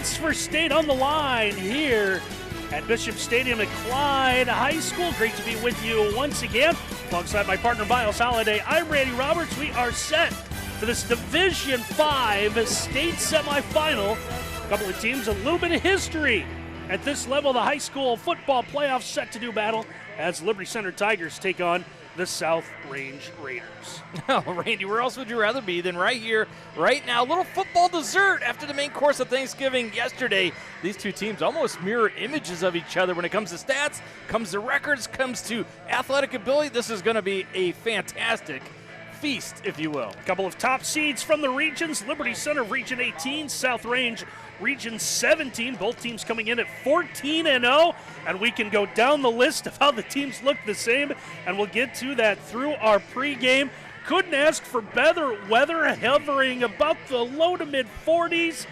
points for State on the line here at Bishop Stadium at Clyde High School. Great to be with you once again. Alongside my partner, Miles Holliday, I'm Randy Roberts. We are set for this Division V state semifinal. A couple of teams, a little bit of history at this level. The high school football playoffs set to do battle as Liberty Center Tigers take on the South Range Raiders. Oh, Randy, where else would you rather be than right here, right now? A little football dessert after the main course of Thanksgiving yesterday. These two teams almost mirror images of each other when it comes to stats, comes to records, comes to athletic ability. This is going to be a fantastic feast, if you will. A couple of top seeds from the regions. Liberty Center, Region 18, South Range, Region 17. Both teams coming in at 14-0, and we can go down the list of how the teams look the same, and we'll get to that through our pregame. Couldn't ask for better weather, hovering about the low to mid 40s.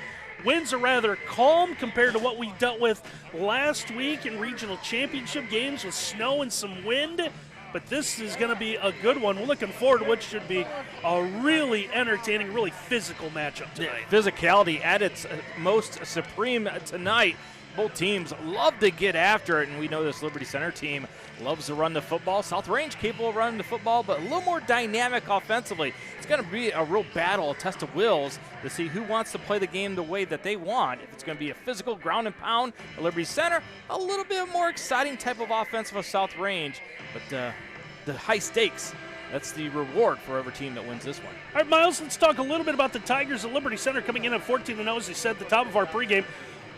Winds are rather calm compared to what we dealt with last week in regional championship games with snow and some wind. But this is going to be a good one. We're looking forward to what should be a really entertaining, really physical matchup tonight. Physicality at its most supreme tonight. Both teams love to get after it, and we know this Liberty Center team loves to run the football. South Range capable of running the football, but a little more dynamic offensively. It's going to be a real battle, a test of wills to see who wants to play the game the way that they want. If it's going to be a physical ground and pound at Liberty Center, a little bit more exciting type of offense of South Range, but the high stakes, that's the reward for every team that wins this one. All right, Miles, let's talk a little bit about the Tigers at Liberty Center coming in at 14-0, as you said at the top of our pregame.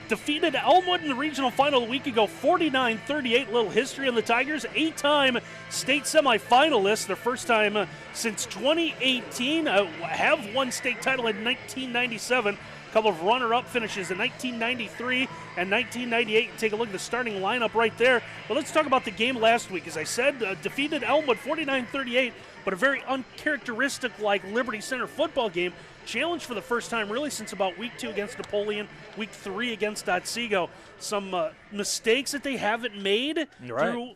Defeated Elmwood in the regional final a week ago, 49-38. Little history on the Tigers. 8-time state semifinalists, their first time since 2018. Have won state title in 1997. A couple of runner-up finishes in 1993 and 1998. Take a look at the starting lineup right there. But let's talk about the game last week. As I said, defeated Elmwood 49-38, but a very uncharacteristic-like Liberty Center football game. Challenge for the first time really since about week 2 against Napoleon, week 3 against Otsego. Some mistakes that they haven't made through,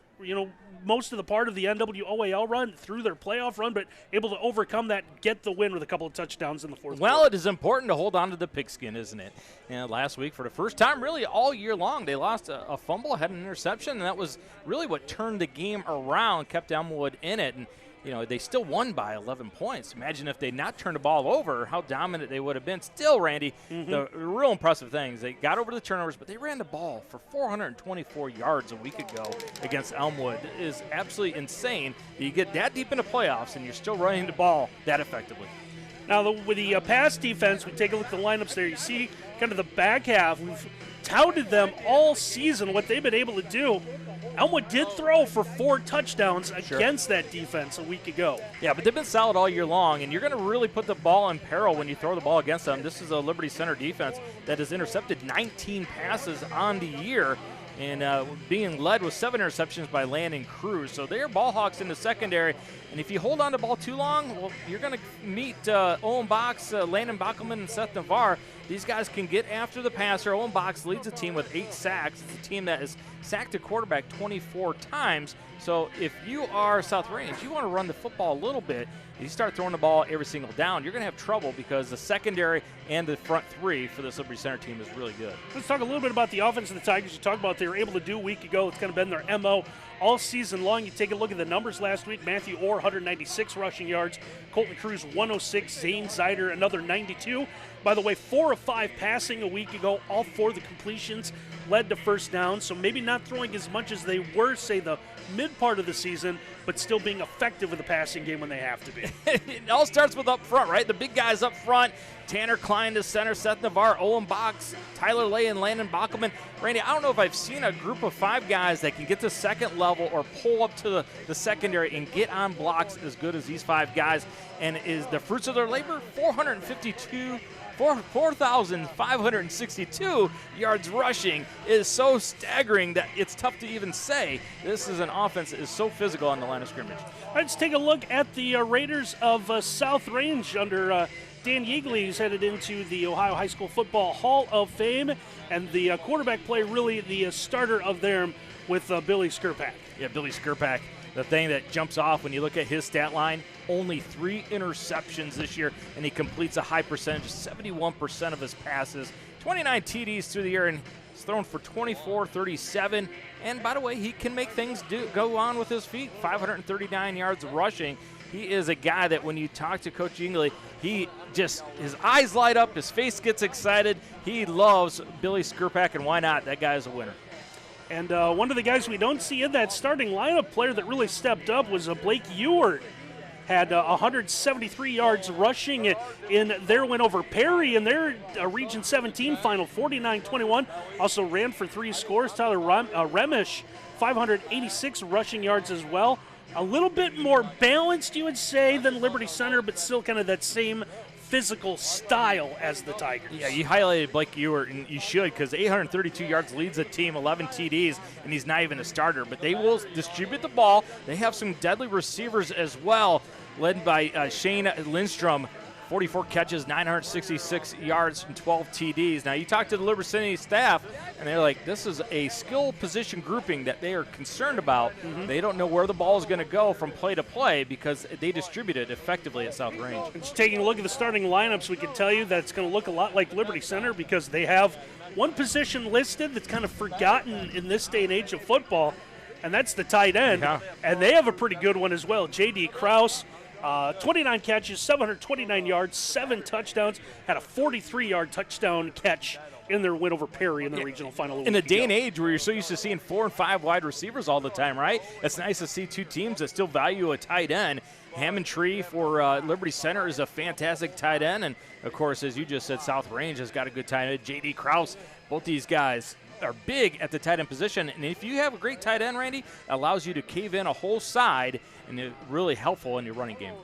most of the part of the NWOAL run, through their playoff run, but able to overcome that, get the win with a couple of touchdowns in the fourth quarter. Well, it is important to hold on to the pigskin, isn't it? Last week, for the first time really all year long, they lost a fumble, had an interception, and that was really what turned the game around, kept Elmwood in it. And they still won by 11 points. Imagine if they'd not turned the ball over, how dominant they would have been. Still, Randy, the real impressive things, they got over the turnovers, but they ran the ball for 424 yards a week ago against Elmwood. It is absolutely insane that you get that deep into playoffs and you're still running the ball that effectively. Now, with the pass defense, we take a look at the lineups there. You see kind of the back half. We've touted them all season, what they've been able to do. Elmwood did throw for 4 touchdowns against that defense a week ago. Yeah, but they've been solid all year long, and you're going to really put the ball in peril when you throw the ball against them. This is a Liberty Center defense that has intercepted 19 passes on the year, and being led with 7 interceptions by Landon Cruz. So they're ball hawks in the secondary, and if you hold on to the ball too long, well, you're going to meet Owen Box, Landon Bockelman, and Seth Navarre. These guys can get after the passer. Owen Box leads the team with 8 sacks. It's a team that has sacked a quarterback 24 times. So if you are South Range, you want to run the football a little bit. If you start throwing the ball every single down, you're going to have trouble because the secondary and the front 3 for this Liberty Center team is really good. Let's talk a little bit about the offense of the Tigers. You talked about what they were able to do a week ago. It's kind of been their MO all season long. You take a look at the numbers last week. Matthew Orr, 196 rushing yards. Colton Cruz, 106. Zane Zider, another 92. By the way, 4 of 5 passing a week ago. All 4 of the completions led to first down. So maybe not throwing as much as they were, say, the mid part of the season, but still being effective with the passing game when they have to be. It all starts with up front, right? The big guys up front. Tanner Klein to center, Seth Navarre, Owen Box, Tyler Lay, and Landon Bockelman. Randy, I don't know if I've seen a group of 5 guys that can get to second level or pull up to the secondary and get on blocks as good as these 5 guys. And is the fruits of their labor, 4,562 yards rushing is so staggering that it's tough to even say. This is an offense that is so physical on the line of scrimmage. All right, let's take a look at the Raiders of South Range under Dan Yeagley, who's headed into the Ohio High School Football Hall of Fame, and the quarterback play really the starter of them with Billy Skirpak. Yeah, Billy Skirpak. The thing that jumps off when you look at his stat line, only 3 interceptions this year, and he completes a high percentage, 71% of his passes 29 TDs through the year, and he's thrown for 24, 37. And by the way, he can make things go on with his feet. 539 yards rushing. He is a guy that when you talk to Coach Ingley, his eyes light up, his face gets excited. He loves Billy Skirpak, and why not? That guy is a winner. And one of the guys we don't see in that starting lineup, player that really stepped up, was Blake Ewart. Had 173 yards rushing in their win over Perry in their Region 17 final, 49-21. Also ran for 3 scores. Tyler Remish, 586 rushing yards as well. A little bit more balanced, you would say, than Liberty Center, but still kind of that same physical style as the Tigers. Yeah, you highlighted Blake Ewart, and you should, because 832 yards leads the team, 11 TDs, and he's not even a starter. But they will distribute the ball. They have some deadly receivers as well, led by Shane Lindstrom, 44 catches, 966 yards, and 12 TDs. Now, you talk to the Liberty City staff, and they're like, this is a skill position grouping that they are concerned about. Mm-hmm. They don't know where the ball is going to go from play to play because they distribute it effectively at South Range. Just taking a look at the starting lineups, we can tell you that it's going to look a lot like Liberty Center because they have one position listed that's kind of forgotten in this day and age of football, and that's the tight end. Yeah. And they have a pretty good one as well. J.D. Krause, 29 catches, 729 yards, 7 touchdowns, had a 43-yard touchdown catch in their win over Perry in the regional final. In a day and age where you're so used to seeing 4 and 5 wide receivers all the time, right? It's nice to see 2 teams that still value a tight end. Hammond Tree for Liberty Center is a fantastic tight end. And, of course, as you just said, South Range has got a good tight end. J.D. Krause, both these guys are big at the tight end position. And if you have a great tight end, Randy, it allows you to cave in a whole side, and it's really helpful in your running game.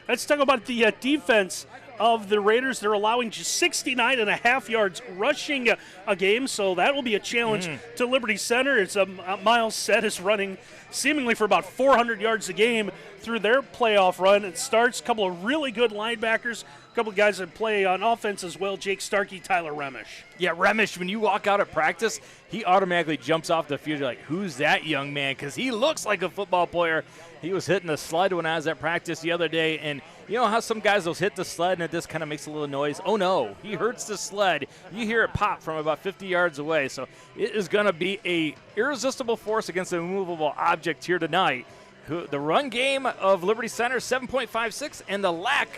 Let's talk about the defense of the Raiders. They're allowing just 69.5 yards rushing a game, so that will be a challenge to Liberty Center. It's Miles Sett is running seemingly for about 400 yards a game through their playoff run. It starts a couple of really good linebackers, a couple of guys that play on offense as well, Jake Starkey, Tyler Remish. Yeah, Remish, when you walk out at practice, he automatically jumps off the field. You're like, who's that young man? Because he looks like a football player. He was hitting the sled when I was at practice the other day, and you know how some guys will hit the sled and it just kind of makes a little noise? Oh, no, he hurts the sled. You hear it pop from about 50 yards away, so it is going to be a irresistible force against an immovable object here tonight. The run game of Liberty Center, 7.56, and the lack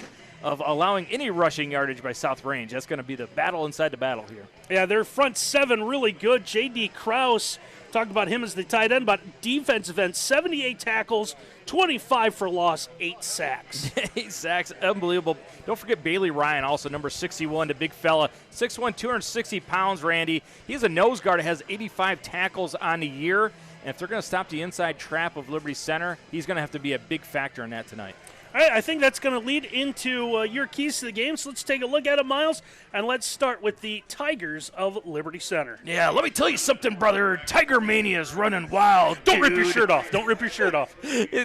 of allowing any rushing yardage by South Range. That's going to be the battle inside the battle here. Yeah, their front 7 really good. J.D. Krause, talked about him as the tight end, but defensive end, 78 tackles, 25 for loss, 8 sacks. 8 sacks, unbelievable. Don't forget Bailey Ryan, also number 61, the big fella. 6'1", 260 pounds, Randy. He's a nose guard that has 85 tackles on the year. And if they're going to stop the inside trap of Liberty Center, he's going to have to be a big factor in that tonight. All right, I think that's going to lead into your keys to the game, so let's take a look at it, Miles, and let's start with the Tigers of Liberty Center. Yeah, let me tell you something, brother. Tiger Mania is running wild. Don't rip your shirt off. Don't rip your shirt off.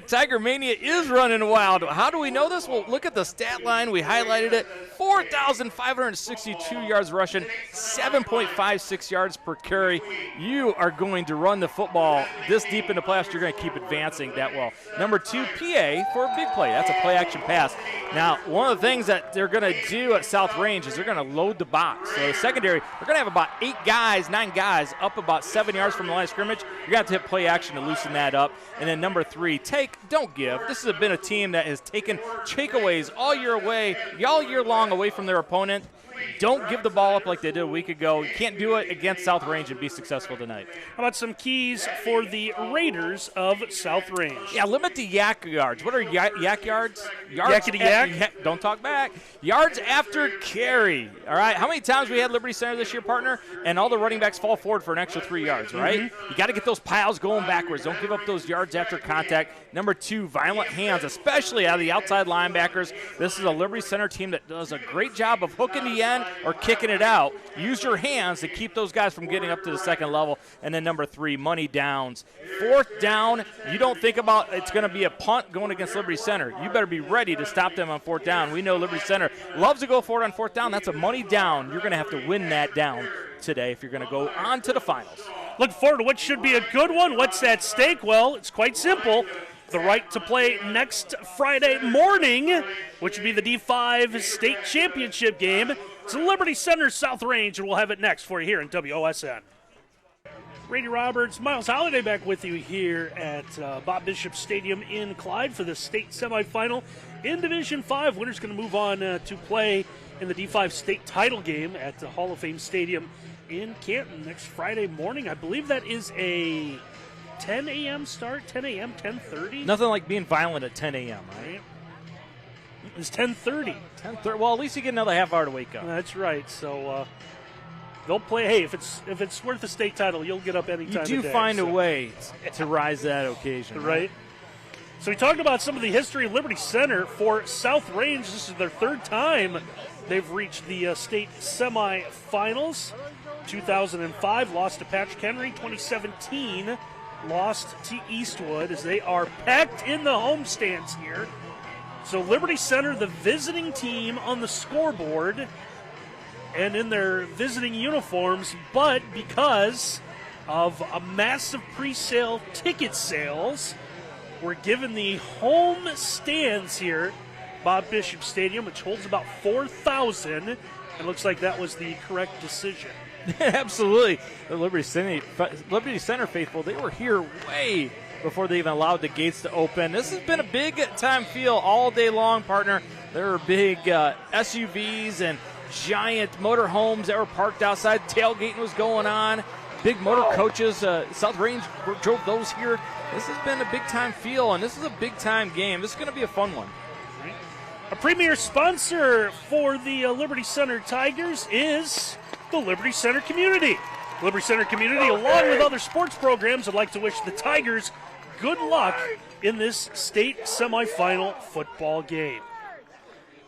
Tiger Mania is running wild. How do we know this? Well, look at the stat line. We highlighted it. 4,562 yards rushing, 7.56 yards per carry. You are going to run the football this deep into playoffs. You're going to keep advancing that well. Number 2, PA for a big play. That's a play-action pass. Now, one of the things that they're going to do at South Range is they're going to load the box. So the secondary, they're going to have about 9 guys up about 7 yards from the line of scrimmage. You're going to have to hit play action to loosen that up. And then number 3, take, don't give. This has been a team that has taken takeaways all year long away from their opponent. Don't give the ball up like they did a week ago. You can't do it against South Range and be successful tonight. How about some keys for the Raiders of South Range? Yeah, limit the yak yards. What are yak yards? Yakety yak. Don't talk back. Yards after carry. All right. How many times we had Liberty Center this year, partner, and all the running backs fall forward for an extra 3 yards, right? Mm-hmm. You got to get those piles going backwards. Don't give up those yards after contact. Number 2, violent hands, especially out of the outside linebackers. This is a Liberty Center team that does a great job of hooking the end or kicking it out. Use your hands to keep those guys from getting up to the second level. And then number 3, money downs. 4th down, you don't think about it's going to be a punt going against Liberty Center. You better be ready to stop them on 4th down. We know Liberty Center loves to go for it on 4th down. That's a money down. You're going to have to win that down today if you're going to go on to the finals. Look forward to what should be a good one. What's at stake? Well, it's quite simple. The right to play next Friday morning, which would be the D5 state championship game. It's Liberty Center South Range, and we'll have it next for you here in WOSN. Brady Roberts, Miles Holliday back with you here at Bob Bishop Stadium in Clyde for the state semifinal in Division 5. Winners going to move on to play in the D5 state title game at the Hall of Fame Stadium in Canton next Friday morning. I believe that is a 10 a.m. start, 10 a.m., 10:30? Nothing like being violent at 10 a.m., right? It's 10:30. 10:30. Well, at least you get another half hour to wake up. That's right. So they'll play. Hey, if it's worth the state title, you'll get up any time of day. You do find a way to rise that occasion. Right. So we talked about some of the history of Liberty Center for South Range. This is their third time they've reached the state semifinals. 2005, lost to Patrick Henry. 2017, lost to Eastwood as they are packed in the homestands here. So Liberty Center, the visiting team on the scoreboard and in their visiting uniforms, but because of a massive pre-sale ticket sales, we're given the home stands here, Bob Bishop Stadium, which holds about 4,000. It looks like that was the correct decision. Absolutely. The Liberty Center faithful, they were here way before they even allowed the gates to open. This has been a big-time feel all day long, partner. There were big SUVs and giant motorhomes that were parked outside. Tailgating was going on. Big motor coaches. South Range drove those here. This has been a big-time feel, and this is a big-time game. This is going to be a fun one. A premier sponsor for the Liberty Center Tigers is the Liberty Center Community. Liberty Center Community, along with other sports programs, would like to wish the Tigers good luck in this state semifinal football game.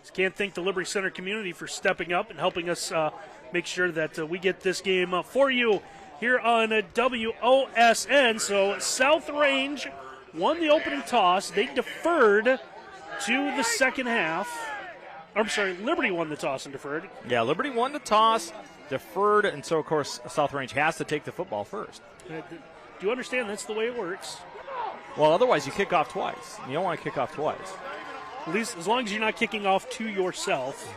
Just can't thank the Liberty Center Community for stepping up and helping us make sure that we get this game for you here on WOSN. So South Range won the opening toss. They deferred to the second half. I'm sorry, Liberty won the toss and deferred. Yeah, Liberty won the toss, deferred, and so, of course, South Range has to take the football first. Do you understand that's the way it works? Well, otherwise you kick off twice. You don't want to kick off twice. At least as long as you're not kicking off to yourself.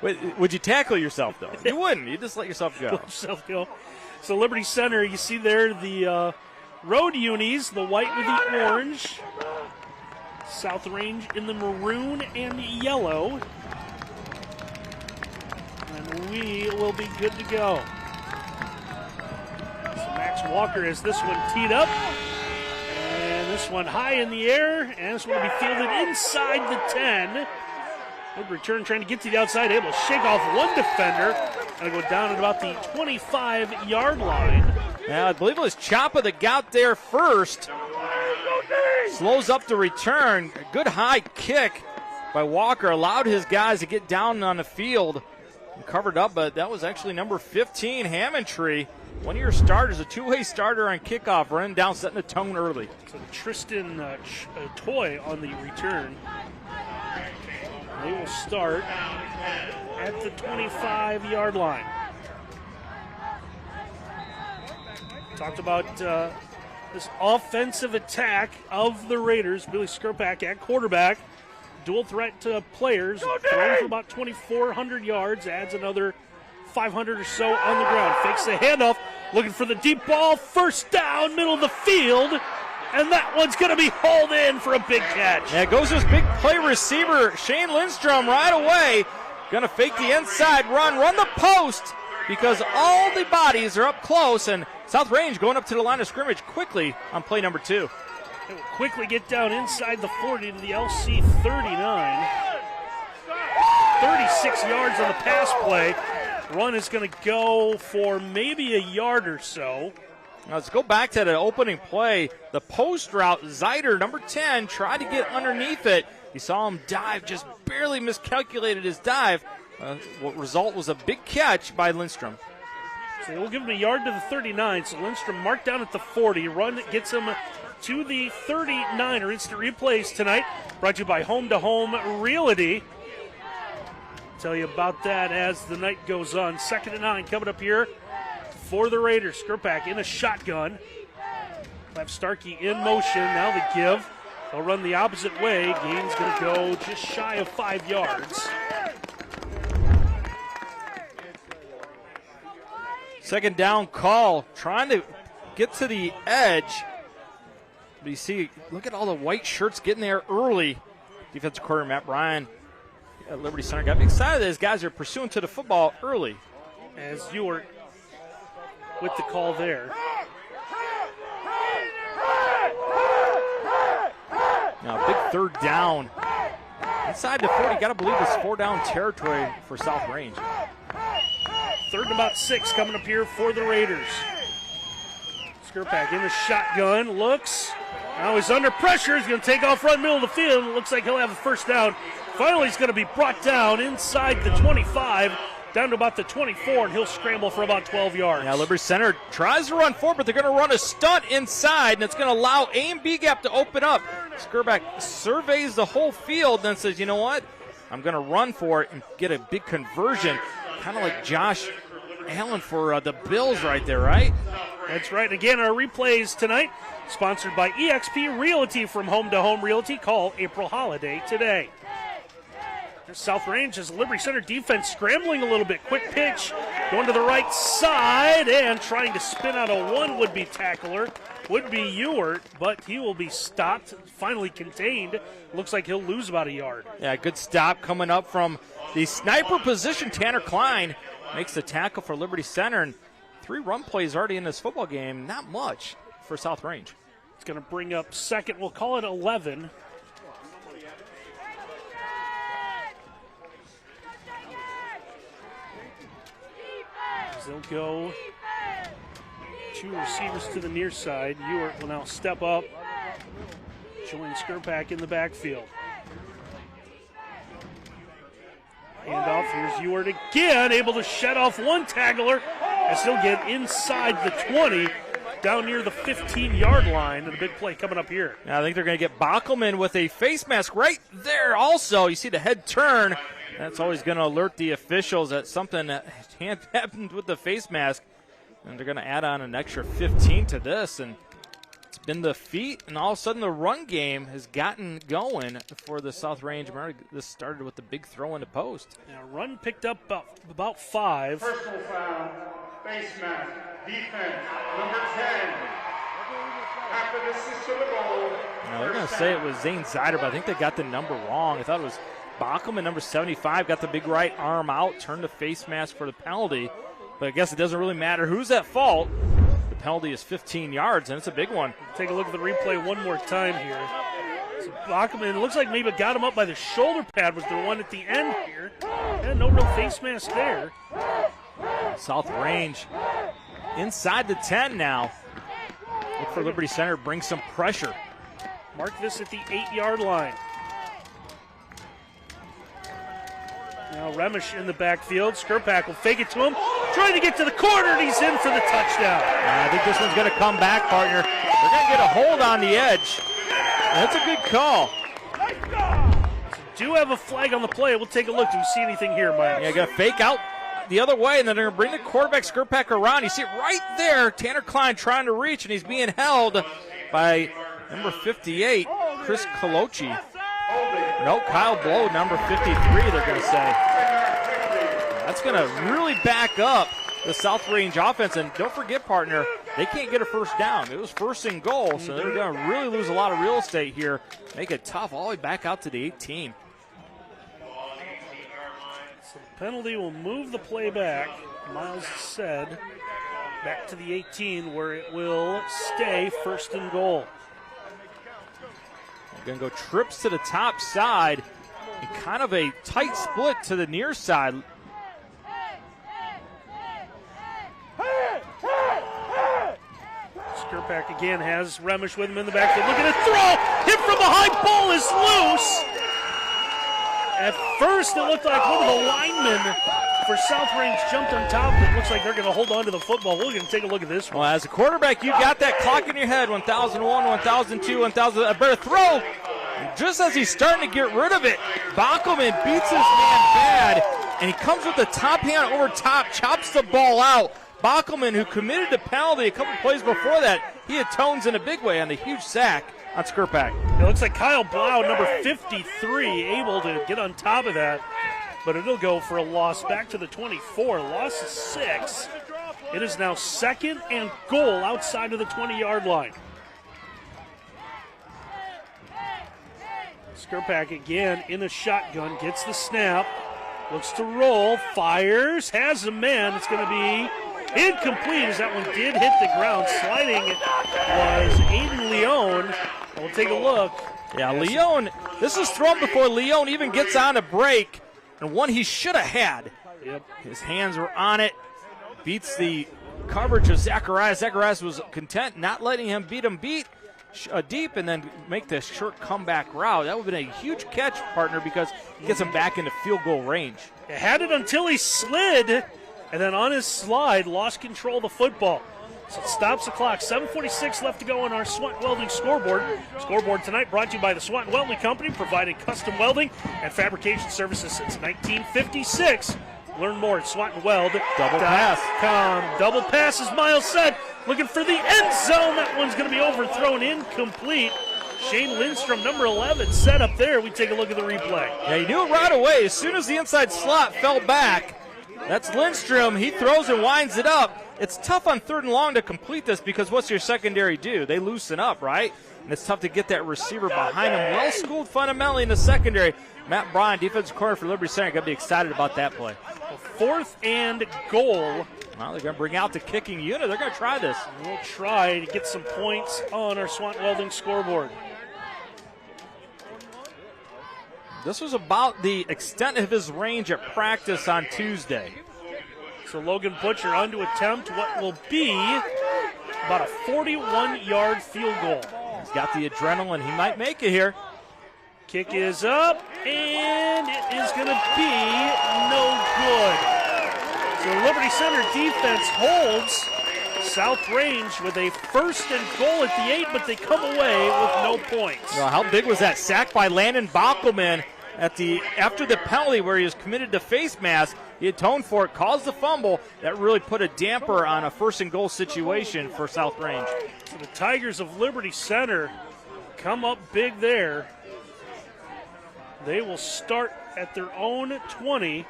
Wait, would you tackle yourself, though? You wouldn't. You just let yourself go. Let yourself go. So Liberty Center, you see there the road unis, the white with the orange. South Range in the maroon and yellow. And we will be good to go. So Max Walker has this one teed up. And this one high in the air. And this one will be fielded inside the 10. Good return, trying to get to the outside, able to shake off one defender. And go down at about the 25-yard line. Yeah, I believe it was Chapa that got there first. Slows up the return. A good high kick by Walker. Allowed his guys to get down on the field and covered up, but that was actually number 15, Hammondtree. One of your starters, a two-way starter on kickoff, running down, setting the tone early. So Tristan Toy on the return. They will start at the 25-yard line. Talked about this offensive attack of the Raiders. Billy Skirpak at quarterback. Dual threat players. Throwing for about 2,400 yards. Adds another 500 or so on the ground. Fakes the handoff. Looking for the deep ball. First down, middle of the field. And that one's going to be hauled in for a big catch. Yeah, goes his big play receiver, Shane Lindstrom, right away. Going to fake the inside run the post, because all the bodies are up close, and South Range going up to the line of scrimmage quickly on play number 2. They will quickly get down inside the 40 to the LC 39. 36 yards on the pass play. Run is going to go for maybe a yard or so. Now let's go back to the opening play. The post route, Zeider, number 10, tried to get underneath it. You saw him dive, just barely miscalculated his dive. What result was a big catch by Lindstrom. So we'll give him a yard to the 39. So Lindstrom marked down at the 40. Run gets him to the 39. Or instant replays tonight. Brought to you by Home to Home Realty. Tell you about that as the night goes on. 2nd and 9 coming up here for the Raiders. Skirpak in a shotgun. Have Starkey in motion. Now the give. They'll run the opposite way. Gain's going to go just shy of 5 yards. Second down call, trying to get to the edge. But you see, look at all the white shirts getting there early. Defensive coordinator Matt Bryan at Liberty Center got me excited that his guys are pursuing to the football early. As Ewart with the call there. Now, big third down. Inside the 40, got to believe it's 4-down territory for South Range. Third and about 6 coming up here for the Raiders. Skurpak in the shotgun, looks. Now he's under pressure. He's going to take off right middle of the field. It looks like he'll have the first down. Finally, he's going to be brought down inside the 25, down to about the 24, and he'll scramble for about 12 yards. Now, Liberty Center tries to run forward, but they're going to run a stunt inside, and it's going to allow A and B gap to open up. Skurpak surveys the whole field, then says, you know what? I'm going to run for it and get a big conversion, kind of like Josh Allen for the Bills right there, right? That's right. Again, our replays tonight sponsored by eXp Realty from Home to Home Realty. Call April Holiday today. South Range as Liberty Center defense scrambling a little bit. Quick pitch going to the right side and trying to spin out a one would-be tackler. Would be Ewart, but he will be stopped, finally contained. Looks like he'll lose about a yard. Yeah, good stop coming up from the sniper position. Tanner Klein makes the tackle for Liberty Center, and 3 run plays already in this football game. Not much for South Range. It's going to bring up second. We'll call it 11. They'll go 2 receivers to the near side. Ewart will now step up, join Skurpak in the backfield. Handoff, here's Ewart again, able to shed off one tackler as he'll get inside the 20, down near the 15-yard line, and a big play coming up here. Now, I think they're going to get Bockelman with a face mask right there also. You see the head turn. That's always going to alert the officials that something happened with the face mask. And they're going to add on an extra 15 to this. And it's been the feet, and all of a sudden the run game has gotten going for the South Range. Remember, this started with the big throw into post. Now, run picked up about 5. Personal foul, face mask, defense, number 10. After the assist to the goal. Now, they're going to say it was Zane Zider, but I think they got the number wrong. I thought it was Bockelman, number 75, got the big right arm out, turned the face mask for the penalty. But I guess it doesn't really matter who's at fault. The penalty is 15 yards, and it's a big one. Take a look at the replay one more time here. So Bockelman, it looks like maybe got him up by the shoulder pad was the one at the end here. Yeah, no real face mask there. South Range inside the 10 now. Look for Liberty Center, bring some pressure. Mark this at the 8-yard line. Now Remish in the backfield. Skurpak will fake it to him. Trying to get to the corner, and he's in for the touchdown. I think this one's going to come back, partner. They're going to get a hold on the edge. That's a good call. So do have a flag on the play. We'll take a look. Do we see anything here, Mike? Yeah, got to fake out the other way, and then they're going to bring the quarterback Skurpak around. You see it right there. Tanner Klein trying to reach, and he's being held by number 58, Chris Colochi. No, Kyle Blow, number 53, they're going to say. That's going to really back up the South Range offense. And don't forget, partner, they can't get a first down. It was first and goal, so they're going to really lose a lot of real estate here. Make it tough all the way back out to the 18. So the penalty will move the play back, Miles said, back to the 18, where it will stay first and goal. Going to go trips to the top side and kind of a tight split to the near side. Skurpak again has Remish with him in the backfield. Look at it, throw! Hit from behind, ball is loose! At first, it looked like one of the linemen for South Range jumped on top of it. Looks like they're going to hold on to the football. We're going to take a look at this one. Well, as a quarterback, you got that clock in your head. 1,001, 1,002, 1,000. A better throw. Just as he's starting to get rid of it, Bockelman beats his man bad, and he comes with the top hand over top, chops the ball out. Bockelman, who committed the penalty a couple plays before that, he atones in a big way on the huge sack on Skurpak. It looks like Kyle Blau, number 53, able to get on top of that, but it'll go for a loss back to the 24. Loss of 6. It is now 2nd and goal outside of the 20-yard line. Skurpak again in a shotgun, gets the snap, looks to roll, fires, has a man. It's going to be incomplete as that one did hit the ground. Sliding was Aiden Leone. We'll take a look. Yeah, Leone, this is thrown before Leone even gets on a break, and one he should have had. Yep. His hands were on it, beats the coverage of Zacharias. Zacharias was content not letting him beat deep and then make the short comeback route. That would have been a huge catch, partner, because it gets him back into field goal range. He had it until he slid, and then on his slide, lost control of the football. So it stops the clock. 7:46 left to go on our Swat Welding scoreboard. Scoreboard tonight brought to you by the Swat Welding Company, providing custom welding and fabrication services since 1956. Learn more at swatandweld.com. Double pass, as Miles said. Looking for the end zone. That one's going to be overthrown, incomplete. Shane Lindstrom, number 11, set up there. We take a look at the replay. Yeah, he knew it right away. As soon as the inside slot fell back, that's Lindstrom. He throws and winds it up. It's tough on 3rd and long to complete this because what's your secondary do? They loosen up, right? And it's tough to get that receiver behind him. Well-schooled fundamentally in the secondary. Matt Bryan, defensive corner for Liberty Center, got to be excited about that play. 4th and goal. Well, they're going to bring out the kicking unit. They're going to try this. We'll try to get some points on our Swat Welding scoreboard. This was about the extent of his range at practice on Tuesday. So Logan Butcher on to attempt what will be about a 41-yard field goal. He's got the adrenaline. He might make it here. Kick is up, and it is going to be no good. So Liberty Center defense holds South Range with a 1st and goal at the 8, but they come away with no points. Well, how big was that sack by Landon Bockelman after the penalty where he was committed to face mask? He atoned for it, caused the fumble. That really put a damper on a 1st and goal situation for South Range. So the Tigers of Liberty Center come up big there. They will start at their own 20.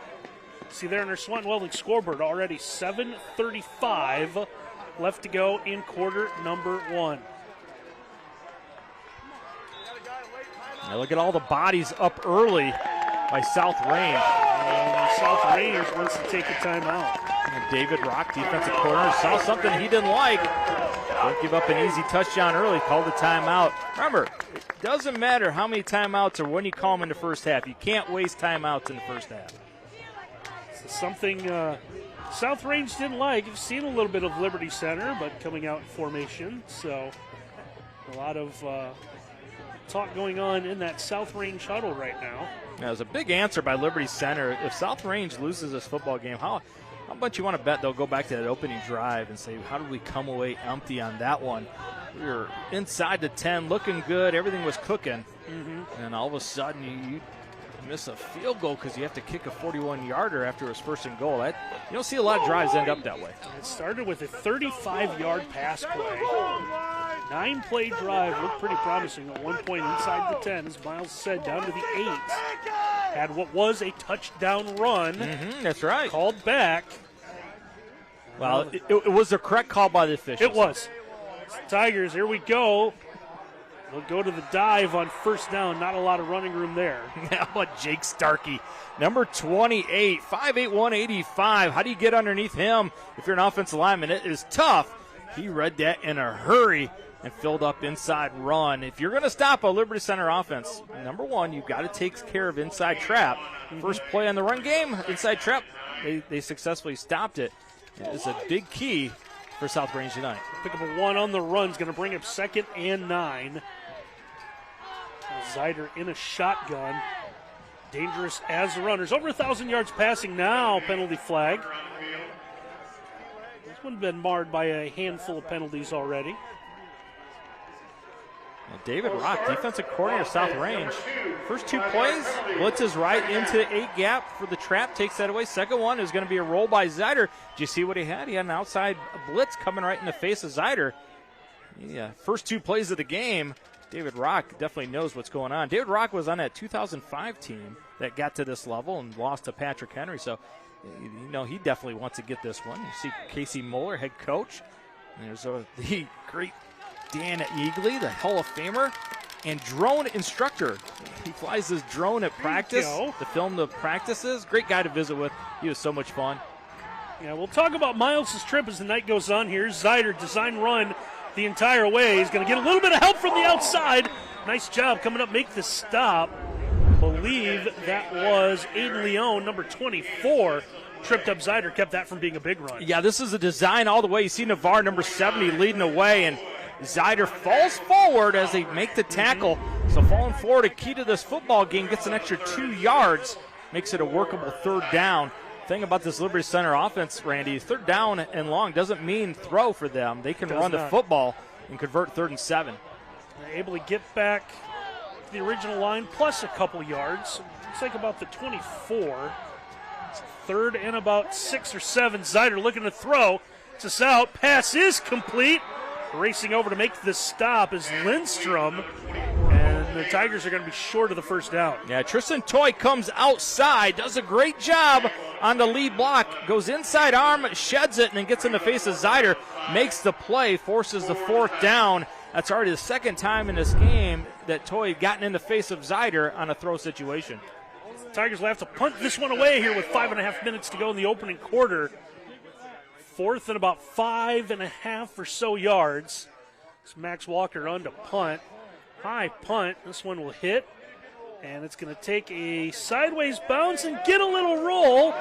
See there in our Swat Welding scoreboard already 7:35 left to go in quarter number 1. Now look at all the bodies up early by South Range. And South Range wants to take a timeout. And David Rock, defensive corner, saw something he didn't like. Don't give up an easy touchdown early, called a timeout. Remember, it doesn't matter how many timeouts or when you call them in the first half. You can't waste timeouts in the first half. So something South Range didn't like. You've seen a little bit of Liberty Center, but coming out in formation. So a lot of talk going on in that South Range huddle right now. Now, there's a big answer by Liberty Center. If South Range loses this football game, how much you want to bet they'll go back to that opening drive and say, how did we come away empty on that one? We were inside the 10, looking good. Everything was cooking. Mm-hmm. And all of a sudden, you miss a field goal because you have to kick a 41-yarder after it was 1st and goal. You don't see a lot of drives end up that way. It started with a 35-yard pass play. 9-play drive looked pretty promising at one point inside the 10, as Miles said, down to the 8. Had what was a touchdown run. Mm-hmm, that's right. Called back. Well, it was the correct call by the officials. It was. Tigers, here we go. They'll go to the dive on 1st down. Not a lot of running room there. How about Jake Starkey, number 28, 5'8", 185. How do you get underneath him if you're an offensive lineman? It is tough. He read that in a hurry and filled up inside run. If you're going to stop a Liberty Center offense, number one, you've got to take care of inside trap. First play on the run game, inside trap, they successfully stopped it. It's a big key for South Range tonight. Pick up a 1 on the run. Is going to bring up 2nd and 9. Zyder in a shotgun. Dangerous as the runners. Over 1,000 yards passing now. Penalty flag. This one's been marred by a handful of penalties already. Well, David Rock, defensive coordinator of South Range. First 2 plays, blitzes right into the 8 gap for the trap, takes that away. Second one is going to be a roll by Zyder. Did you see what he had? He had an outside blitz coming right in the face of Zyder. Yeah, first 2 plays of the game, David Rock definitely knows what's going on. David Rock was on that 2005 team that got to this level and lost to Patrick Henry, so he definitely wants to get this one. You see Casey Moeller, head coach. And there's the great Dan Eagley, the Hall of Famer, and drone instructor. He flies his drone at practice to film the practices. Great guy to visit with. He was so much fun. Yeah, we'll talk about Miles' trip as the night goes on here. Zider, design run the entire way. He's going to get a little bit of help from the outside. Nice job coming up, make the stop. Believe that was Aiden Leone, number 24. Tripped up Zider, kept that from being a big run. Yeah, this is a design all the way. You see Navarre, number 70, leading the way, and Zider falls forward as they make the tackle. So falling forward, a key to this football game, gets an extra 2 yards, makes it a workable third down. Thing about this Liberty Center offense, Randy, third down and long doesn't mean throw for them. They can run the football and convert 3rd and 7. They're able to get back to the original line plus a couple yards. Looks like about the 24. It's 3rd and about 6 or 7. Zider looking to throw. It's us out. Pass is complete. Racing over to make the stop is Lindstrom. And the Tigers are going to be short of the first down. Yeah, Tristan Toy comes outside, does a great job on the lead block, goes inside arm, sheds it, and then gets in the face of Zider, makes the play, forces the 4th down. That's already the 2nd time in this game that Toy gotten in the face of Zider on a throw situation. The Tigers will have to punt this one away here with 5.5 minutes to go in the opening quarter. 4th and about 5.5 or so yards. It's Max Walker on to punt. High punt. This one will hit. And it's going to take a sideways bounce and get a little roll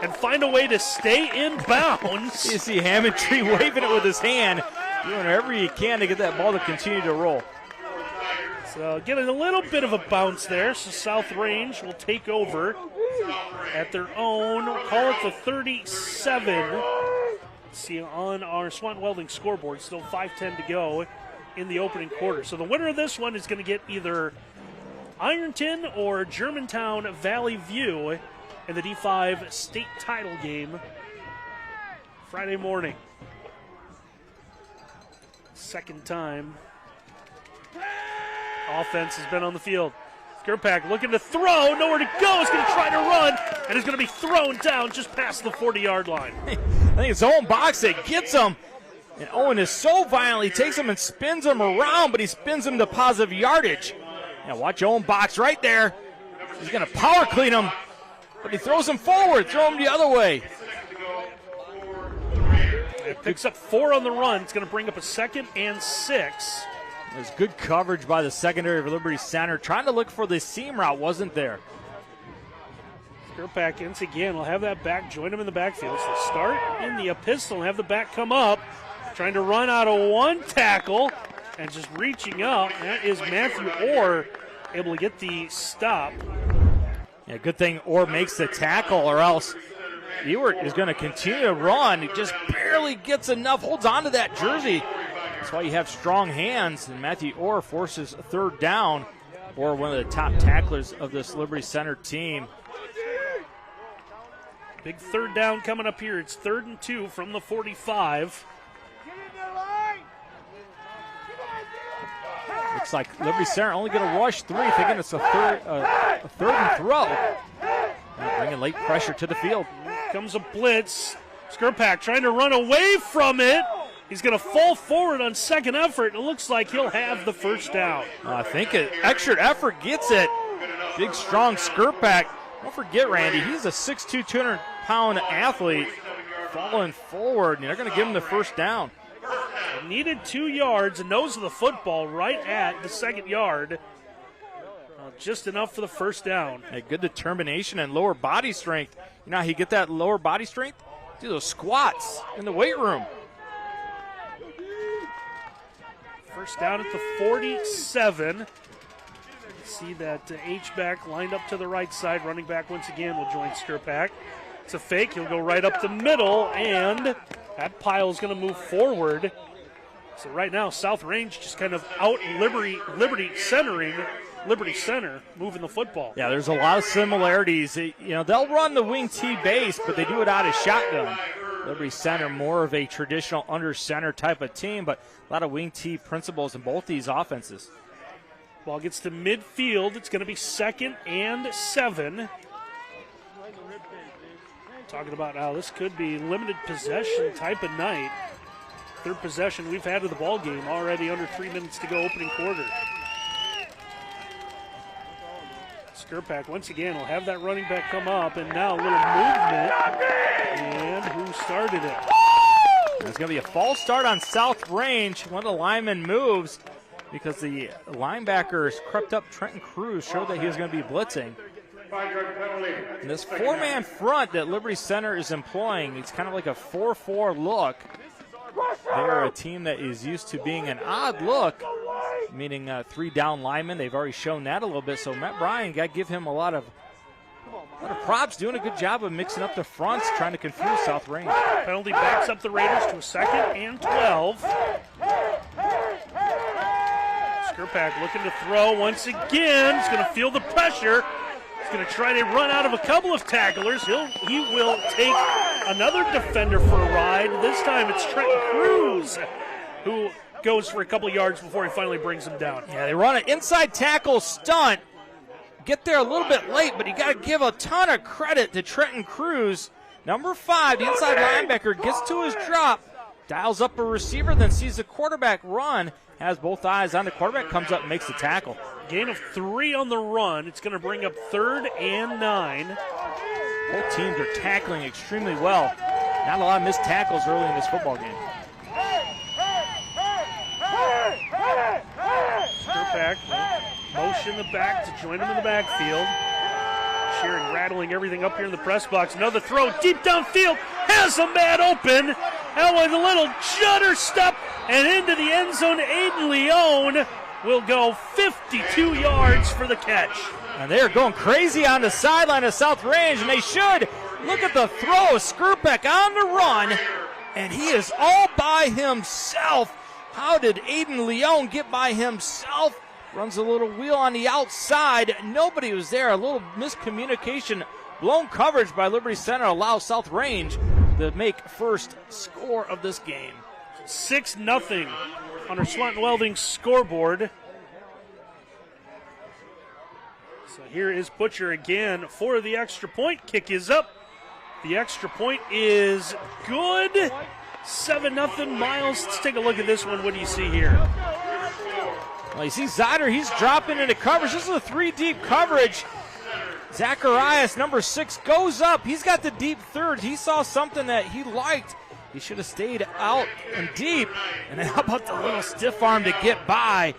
and find a way to stay in bounds. You see Hammondtree waving it with his hand, doing whatever he can to get that ball to continue to roll. So getting a little bit of a bounce there. So South Range will take over at their own, call it the 37. See on our Swanton Welding scoreboard, still 5:10 to go in the opening quarter. So the winner of this one is going to get either Ironton or Germantown Valley View in the D5 state title game Friday morning. 2nd time offense has been on the field. Skirpak looking to throw, nowhere to go, is going to try to run, and is going to be thrown down just past the 40-yard line. I think it's Owen Box that gets him, and Owen is so violent, he takes him and spins him around, but he spins him to positive yardage. Now watch Owen Box right there. He's going to power clean him, but he throws him forward, throw him the other way. It picks up 4 on the run. It's going to bring up a 2nd and 6. There's good coverage by the secondary of Liberty Center. Trying to look for the seam route, wasn't there. Skirpak once again will have that back, join him in the backfield. So start in the pistol and have the back come up. Trying to run out of one tackle and just reaching up. That is Matthew Orr able to get the stop. Yeah, good thing Orr makes the tackle, or else Ewert is going to continue to run. He just barely gets enough, holds on to that jersey. That's why you have strong hands, and Matthew Orr forces 3rd down. Orr, one of the top tacklers of this Liberty Center team. Big 3rd down coming up here. It's 3rd and 2 from the 45. Looks like Liberty Center only going to rush 3, thinking it's a third and throw. Bringing late pressure to the field. Comes a blitz. Skirpak trying to run away from it. He's going to fall forward on 2nd effort. It looks like he'll have the 1st down. I think an extra effort gets it. Big, strong Skirpak. Don't forget, Randy, he's a 6'2", 200-pound athlete falling forward, and they're going to give him the 1st down. Needed 2 yards, and nose of the football right at the 2nd yard. Just enough for the 1st down. A good determination and lower body strength. You know how you get that lower body strength? Do those squats in the weight room. 1st down at the 47. See that H-back lined up to the right side. Running back once again will join Skirpak. It's a fake. He'll go right up the middle, and that pile is going to move forward. So right now, South Range just kind of out Liberty centering. Liberty Center moving the football. Yeah, there's a lot of similarities. They'll run the wing T base, but they do it out of shotgun. Liberty Center, more of a traditional under center type of team, but a lot of wing T principles in both these offenses. Ball gets to midfield. It's going to be 2nd and 7. Talking about how this could be limited possession type of night. Third possession we've had of the ball game, already under 3 minutes to go opening quarter. Skurpak once again will have that running back come up, and now a little movement. And who started it? There's going to be a false start on South Range. One of the linemen moves because the linebackers crept up. Trenton Cruz showed that he was going to be blitzing. And this four-man front that Liberty Center is employing, it's kind of like a 4-4 look. They're a team that is used to being an odd look, meaning 3 down linemen. They've already shown that a little bit. So Matt Bryan, got to give him a lot of props, doing a good job of mixing up the fronts, trying to confuse South Range. Penalty backs up the Raiders to a 2nd and 12. Skurpak looking to throw once again. He's going to feel the pressure. He's going to try to run out of a couple of tacklers. He will take another defender for a ride. This time it's Trenton Cruz who goes for a couple of yards before he finally brings him down. Yeah, they run an inside tackle stunt. Get there a little bit late, but you got to give a ton of credit to Trenton Cruz. Number 5, the inside linebacker, gets to his drop, dials up a receiver, then sees the quarterback run, has both eyes on the quarterback, comes up and makes the tackle. Gain of 3 on the run. It's going to bring up 3rd and 9. Both teams are tackling extremely well. Not a lot of missed tackles early in this football game. Skurpak motion the back to join him in the backfield. Shearing rattling everything up here in the press box. Another throw deep downfield. Has a man open. That was a little judder step and into the end zone. Aiden Leone will go 52 yards for the catch. And they're going crazy on the sideline of South Range, and they should. Look at the throw. Skurpak on the run, and he is all by himself. How did Aiden Leone get by himself? Runs a little wheel on the outside. Nobody was there. A little miscommunication. Blown coverage by Liberty Center allows South Range to make first score of this game. 6-0 on our Swanton Welding scoreboard. So here is Butcher again for the extra point. Kick is up. The extra point is good. 7-0 Miles. Let's take a look at this one. What do you see here? Well, you see Zyder, he's dropping into coverage. This is a 3-deep coverage. Zacharias, number 6, goes up. He's got the deep third. He saw something that he liked. He should have stayed out and deep. And then how about the little stiff arm to get by?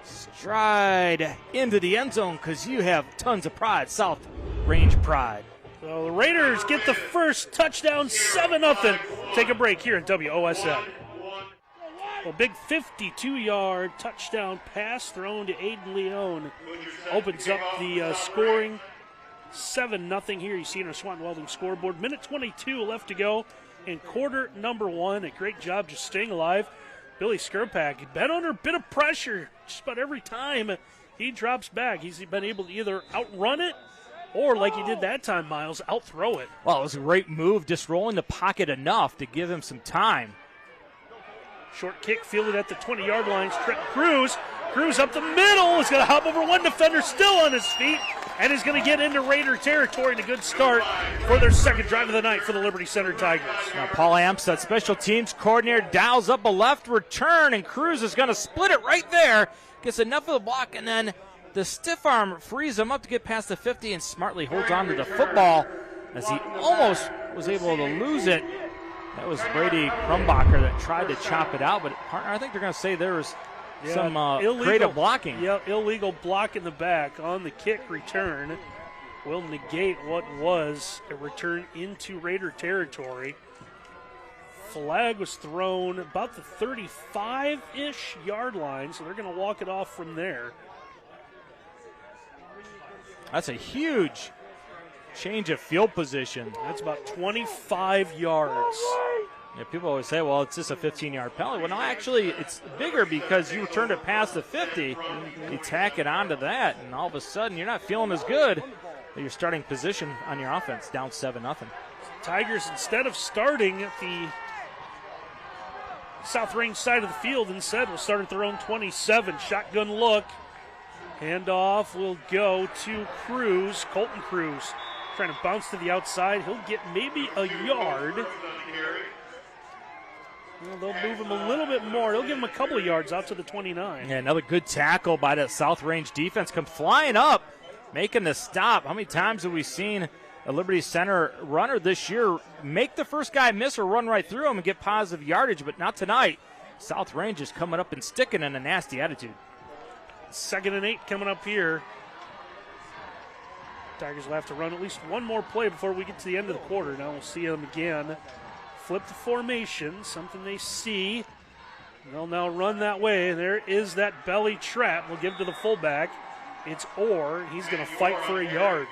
Stride into the end zone because you have tons of pride, South Range pride. So the Raiders get the first touchdown, 7-0. Take a break here at WOSN. Well, big 52-yard touchdown pass thrown to Aiden Leone opens up the scoring. 7-0 here. You see in our Swanton Welding scoreboard. Minute 22 left to go in quarter number 1. A great job just staying alive. Billy Skurpak been under a bit of pressure just about every time he drops back. He's been able to either outrun it or, like he did that time, Miles, outthrow it. Well, it was a great move, just rolling the pocket enough to give him some time. Short kick fielded at the 20-yard line. Trenton Cruz. Cruz up the middle. Is going to hop over one defender still on his feet and is going to get into Raider territory. And a good start for their second drive of the night for the Liberty Center Tigers. Now Paul Amstad, special teams coordinator, dials up a left return, and Cruz is going to split it right there. Gets enough of the block, and then the stiff arm frees him up to get past the 50 and smartly holds on to the football as he almost was able to lose it. That was Brady Crumbacher that tried to chop it out, but partner, I think they're going to say there was some creative blocking. Yeah, illegal block in the back on the kick return will negate what was a return into Raider territory. Flag was thrown about the 35-ish yard line, so they're going to walk it off from there. That's a huge change of field position. That's about 25 yards. Yeah, people always say, well, it's just a 15-yard penalty. Well, no, actually, it's bigger because you turned it past the 50. You tack it onto that, and all of a sudden you're not feeling as good at your starting position on your offense, down 7-0. Tigers, instead of starting at the South Range side of the field, instead will start at their own 27. Shotgun look. Handoff will go to Cruz, Colton Cruz. Trying to bounce to the outside. He'll get maybe a yard. Well, they'll move him a little bit more. He'll give him a couple of yards out to the 29. Yeah, another good tackle by that South Range defense. Come flying up, making the stop. How many times have we seen a Liberty Center runner this year make the first guy miss or run right through him and get positive yardage, but not tonight. South Range is coming up and sticking in a nasty attitude. 2nd and 8 coming up here. Tigers will have to run at least one more play before we get to the end of the quarter. Now we'll see them again. Flip the formation, something they see. They'll now run that way. There is that belly trap. We'll give to the fullback. It's Orr. He's going to fight for a yard.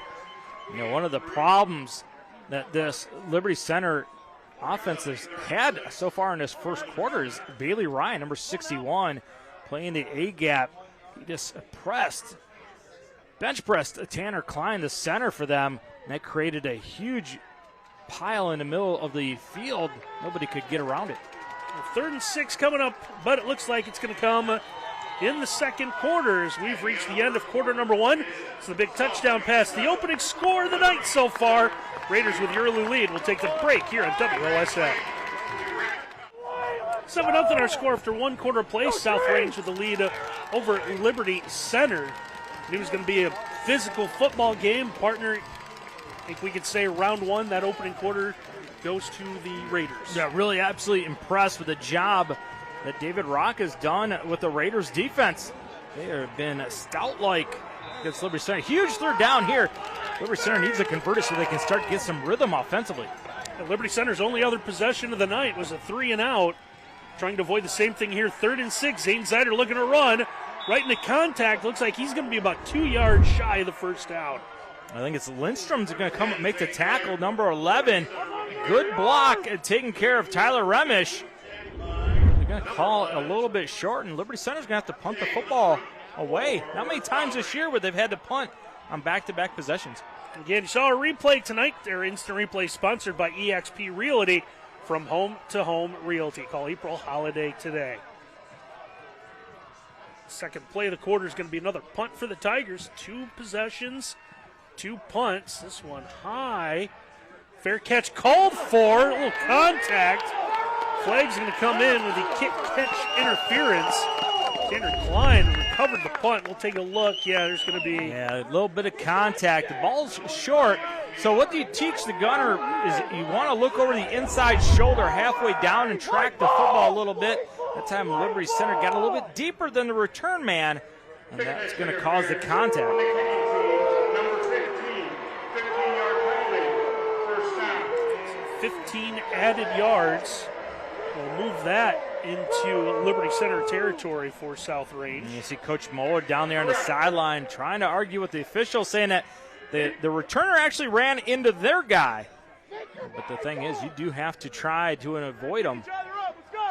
You know, one of the problems that this Liberty Center offense has had so far in this first quarter is Bailey Ryan, number 61, playing the A-gap. He just bench pressed Tanner Klein, the center for them, and that created a huge pile in the middle of the field. Nobody could get around it. 3rd and 6 coming up, but it looks like it's going to come in the second quarter as we've reached the end of quarter number 1. It's the big touchdown pass, the opening score of the night so far. Raiders with the early lead. We'll take the break here on WOSN. 7-0 our score after one quarter play. South Range with the lead over Liberty Center. It was going to be a physical football game. Partner, I think we could say round 1, that opening quarter goes to the Raiders. Yeah, really absolutely impressed with the job that David Rock has done with the Raiders defense. They have been stout-like against Liberty Center. Huge 3rd down here. Liberty Center needs to convert it so they can start to get some rhythm offensively. And Liberty Center's only other possession of the night was a 3-and-out. Trying to avoid the same thing here. 3rd and 6. Zane Zider looking to run. Right into contact. Looks like he's going to be about 2 yards shy of the first down. I think it's Lindstrom's going to come and make the tackle, number 11. Good block and taking care of Tyler Remish. They're going to call it a little bit short, and Liberty Center's going to have to punt the football away. Not many times this year where they've had to punt on back-to-back possessions. Again, you saw a replay tonight. Their instant replay sponsored by eXp Realty. From home to home realty. Call April Holiday today. Second play of the quarter is going to be another punt for the Tigers. 2 possessions, 2 punts. This one high. Fair catch called for. A little contact. Flag's going to come in with the kick-catch interference. Tanner Klein recovered the punt. We'll take a look. Yeah, there's going to be... Yeah, a little bit of contact. The ball's short. So what do you teach the gunner is you want to look over the inside shoulder halfway down and track the football a little bit. That time Liberty Center got a little bit deeper than the return man, and that's going to cause the contact. Number 15, 15-yard penalty, first down. 15 added yards. We'll move that into Liberty Center territory for South Range. And you see Coach Moeller down there on the sideline trying to argue with the official, saying that the returner actually ran into their guy. But the thing is, you do have to try to avoid them.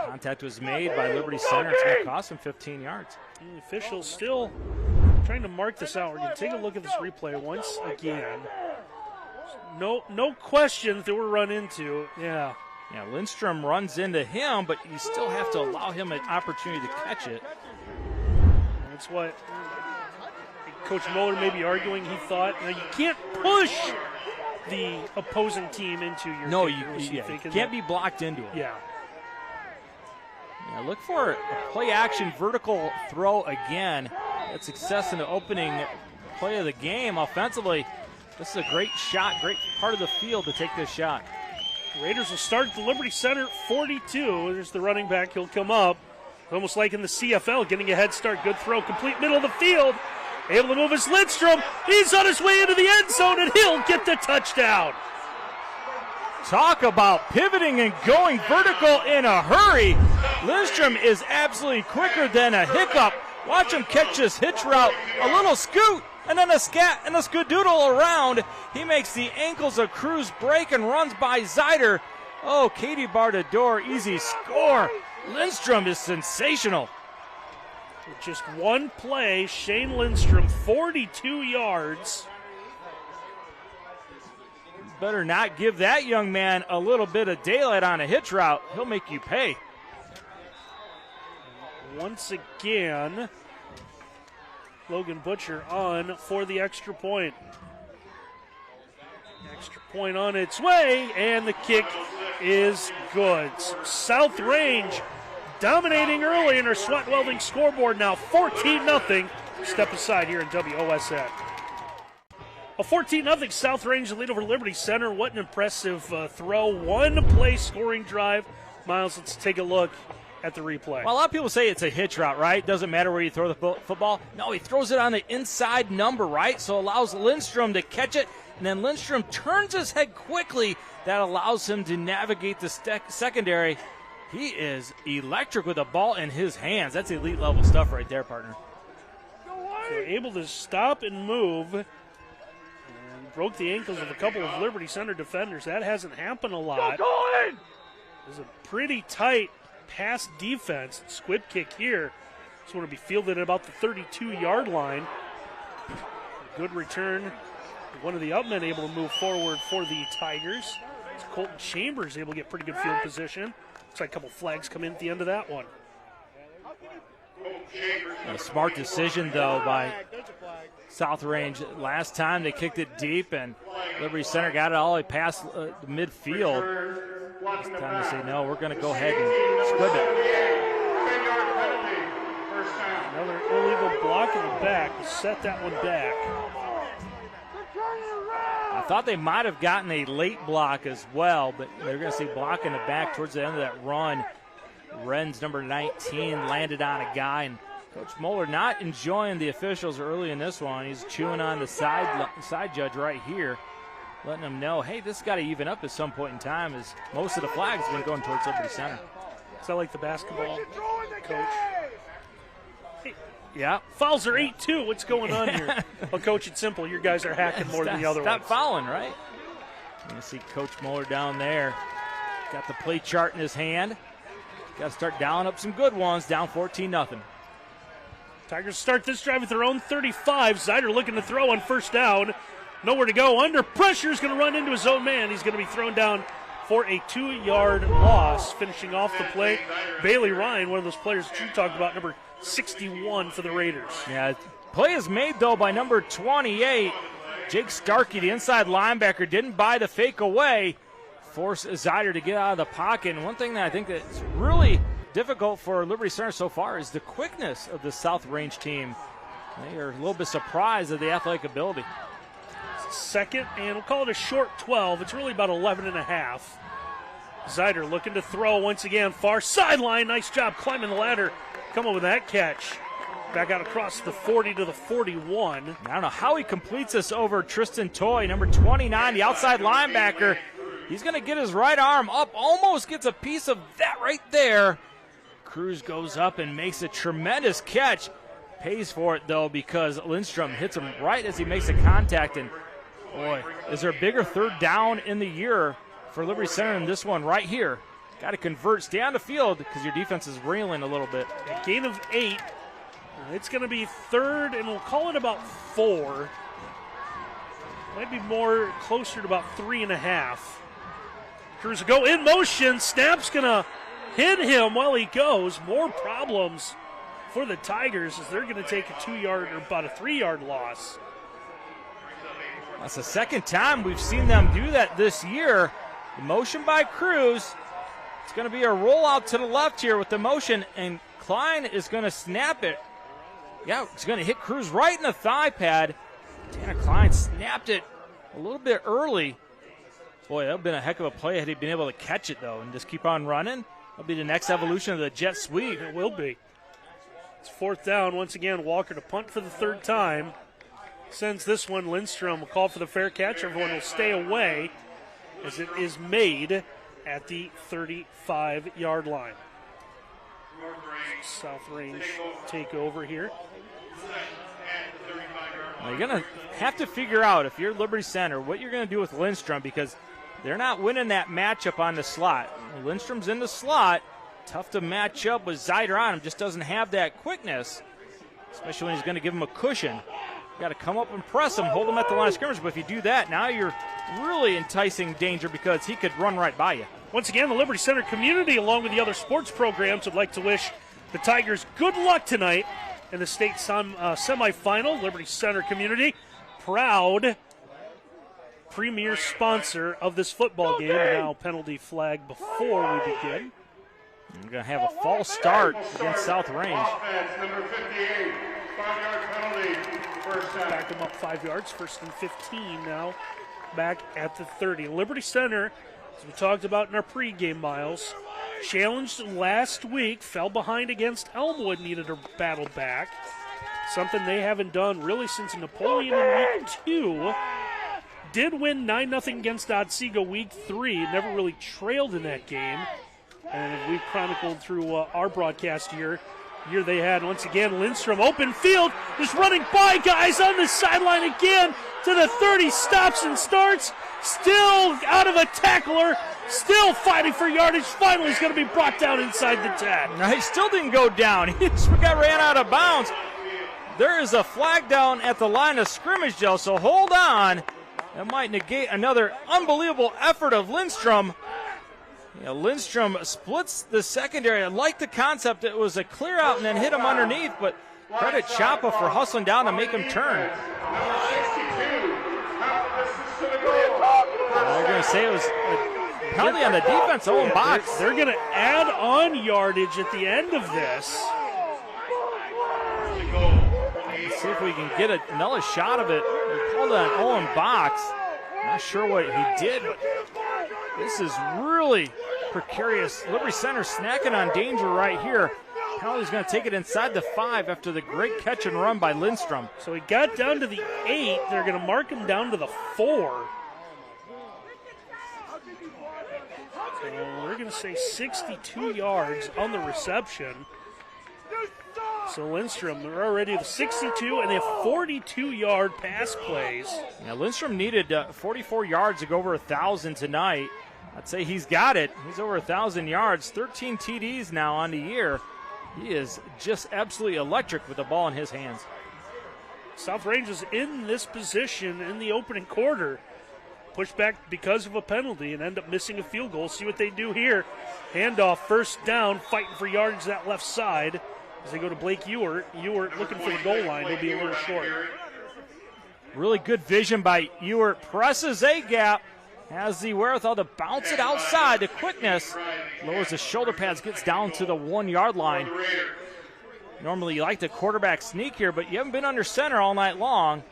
Contact was made by Liberty Center. It's going to cost them 15 yards. And the officials still trying to mark this out. We're going to take a look at this replay once again. No questions that were run into. Yeah. Yeah, Lindstrom runs into him, but you still have to allow him an opportunity to catch it. That's what Coach Mueller may be arguing. He thought, now you can't push the opposing team into your No, you can't be blocked into it. Yeah. Yeah, look for a play-action vertical throw again. Had success in the opening play of the game offensively. This is a great shot, great part of the field to take this shot. Raiders will start at the Liberty Center 42. There's the running back. He'll come up. Almost like in the CFL, getting a head start. Good throw, complete middle of the field. Able to move his Lindstrom. He's on his way into the end zone, and he'll get the touchdown. Talk about pivoting and going vertical in a hurry. Lindstrom is absolutely quicker than a hiccup. Watch him catch this hitch route. A little scoot, and then a scat and a scadoodle around. He makes the ankles a cruise break and runs by Zider. Oh, Katie barred the door. Easy score. Lindstrom is sensational. With just one play, Shane Lindstrom, 42 yards. Better not give that young man a little bit of daylight on a hitch route. He'll make you pay. Once again, Logan Butcher on for the extra point. Extra point on its way, and the kick is good. South Range dominating early in our Swat Welding scoreboard now, 14-0. Step aside here in WOSN. A 14-0 South Range lead over Liberty Center. What an impressive throw. One-play scoring drive. Miles, let's take a look at the replay. Well, a lot of people say it's a hitch route, right? Doesn't matter where you throw the football. No, he throws it on the inside number, right? So allows Lindstrom to catch it, and then Lindstrom turns his head quickly. That allows him to navigate the secondary. He is electric with the ball in his hands. That's elite level stuff right there, partner. So able to stop and move. And broke the ankles of a couple of Liberty Center defenders. That hasn't happened a lot. It was a pretty tight pass defense. Squib kick here. It's going to be fielded at about the 32-yard line. Good return. One of the upmen able to move forward for the Tigers. Colton Chambers able to get pretty good field position. Looks like a couple flags come in at the end of that one. A smart decision, though, by South Range. Last time they kicked it deep, and Liberty Center got it all the way past midfield. It's time to say, no, we're going to go ahead and squib it. Another illegal block in the back. We'll set that one back. I thought they might have gotten a late block as well, but they're going to see block in the back towards the end of that run. Ren's number 19 landed on a guy, and Coach Moeller not enjoying the officials early in this one. He's chewing on the side judge right here, letting them know, hey, this has got to even up at some point in time, as most of the flags have been going towards Liberty Center. Is that like the basketball coach? Hey, yeah. Fouls are 8-2. What's going on here? Well, Coach, it's simple. Your guys are hacking more than the other ones. Stop fouling, right? You see Coach Moeller down there. Got the play chart in his hand. Got to start dialing up some good ones, down 14-0. Tigers start this drive with their own 35. Zider looking to throw on first down. Nowhere to go. Under pressure, is going to run into his own man. He's going to be thrown down for a 2-yard loss. Finishing off the play, Bailey Ryan, one of those players that you talked about, number 61 for the Raiders. Yeah, play is made, though, by number 28. Jake Starkey, the inside linebacker, didn't buy the fake away. Force Zider to get out of the pocket. And one thing that I think that's really difficult for Liberty Center so far is the quickness of the South Range team. They are a little bit surprised at the athletic ability. Second, and we'll call it a short 12. It's really about 11 and a half. Zider looking to throw once again, far sideline. Nice job climbing the ladder. Come up with that catch. Back out across the 40 to the 41. I don't know how he completes this over Tristan Toy, number 29, the outside linebacker. He's going to get his right arm up, almost gets a piece of that right there. Cruz goes up and makes a tremendous catch. Pays for it, though, because Lindstrom hits him right as he makes a contact. And, boy, is there a bigger third down in the year for Liberty Center than this one right here? Got to convert, stay on the field, because your defense is reeling a little bit. A gain of 8. It's going to be third, and we'll call it about 4. Might be more closer to about 3.5. Cruz will go in motion. Snap's going to hit him while he goes. More problems for the Tigers as they're going to take a 2-yard or about a 3-yard loss. That's the second time we've seen them do that this year. The motion by Cruz. It's going to be a rollout to the left here with the motion, and Klein is going to snap it. Yeah, it's going to hit Cruz right in the thigh pad. Tanner Klein snapped it a little bit early. Boy, that would have been a heck of a play had he been able to catch it, though, and just keep on running. That'll be the next evolution of the jet sweep. It will be. It's fourth down. Once again, Walker to punt for the third time. Sends this one. Lindstrom will call for the fair catch. Everyone will stay away as it is made at the 35-yard line. South Range take over here. Now you're going to have to figure out, if you're Liberty Center, what you're going to do with Lindstrom, because they're not winning that matchup on the slot. Lindstrom's in the slot. Tough to match up with Zider on him. Just doesn't have that quickness, especially when he's going to give him a cushion. You got to come up and press him, hold him at the line of scrimmage. But if you do that, now you're really enticing danger because he could run right by you. Once again, the Liberty Center community, along with the other sports programs, would like to wish the Tigers good luck tonight in the state semifinal. Liberty Center community proud premier sponsor of this football game. And now penalty flag before we begin. We're going to have a false start against South Range. Offense, number 58, 5-yard penalty, first down. Back them up 5 yards, 1st and 15 now, back at the 30. Liberty Center, as we talked about in our pregame, Miles, challenged last week, fell behind against Elmwood, needed to battle back. Something they haven't done really since Napoleon in week 2. Did win 9-0 against Otsego week 3, never really trailed in that game. And we've chronicled through our broadcast year they had. Once again, Lindstrom, open field, just running by guys on the sideline again to the 30, stops and starts. Still out of a tackler, still fighting for yardage. Finally, he's going to be brought down inside the 10. No, he still didn't go down. He just got ran out of bounds. There is a flag down at the line of scrimmage, Joe, so hold on. That might negate another unbelievable effort of Lindstrom. Yeah, Lindstrom splits the secondary. I like the concept. It was a clear out and then hit him underneath, but credit Chapa for hustling down to make him turn. They're going to say it was a penalty on the defense own box. They're going to add on yardage at the end of this. Let's see if we can get another shot of it. We called it an own box. Not sure what he did, but this is really precarious. Liberty Center snacking on danger right here. Penalty's going to take it inside the 5 after the great catch and run by Lindstrom. So he got down to the 8. They're going to mark him down to the 4. So we're going to say 62 yards on the reception. So Lindstrom, they're already at 62, and they have 42-yard pass plays. Yeah, Lindstrom needed 44 yards to go over 1,000 tonight. I'd say he's got it. He's over 1,000 yards, 13 TDs now on the year. He is just absolutely electric with the ball in his hands. South Range is in this position in the opening quarter. Pushed back because of a penalty and end up missing a field goal. See what they do here. Handoff, first down, fighting for yardage that left side. As they go to Blake Ewart. Ewart looking for the goal line. He'll be a little short. Really good vision by Ewart. Presses a gap. Has the wherewithal to bounce it outside. The quickness lowers the shoulder pads, gets down to the 1-yard line. Normally you like the quarterback sneak here, but you haven't been under center all night long.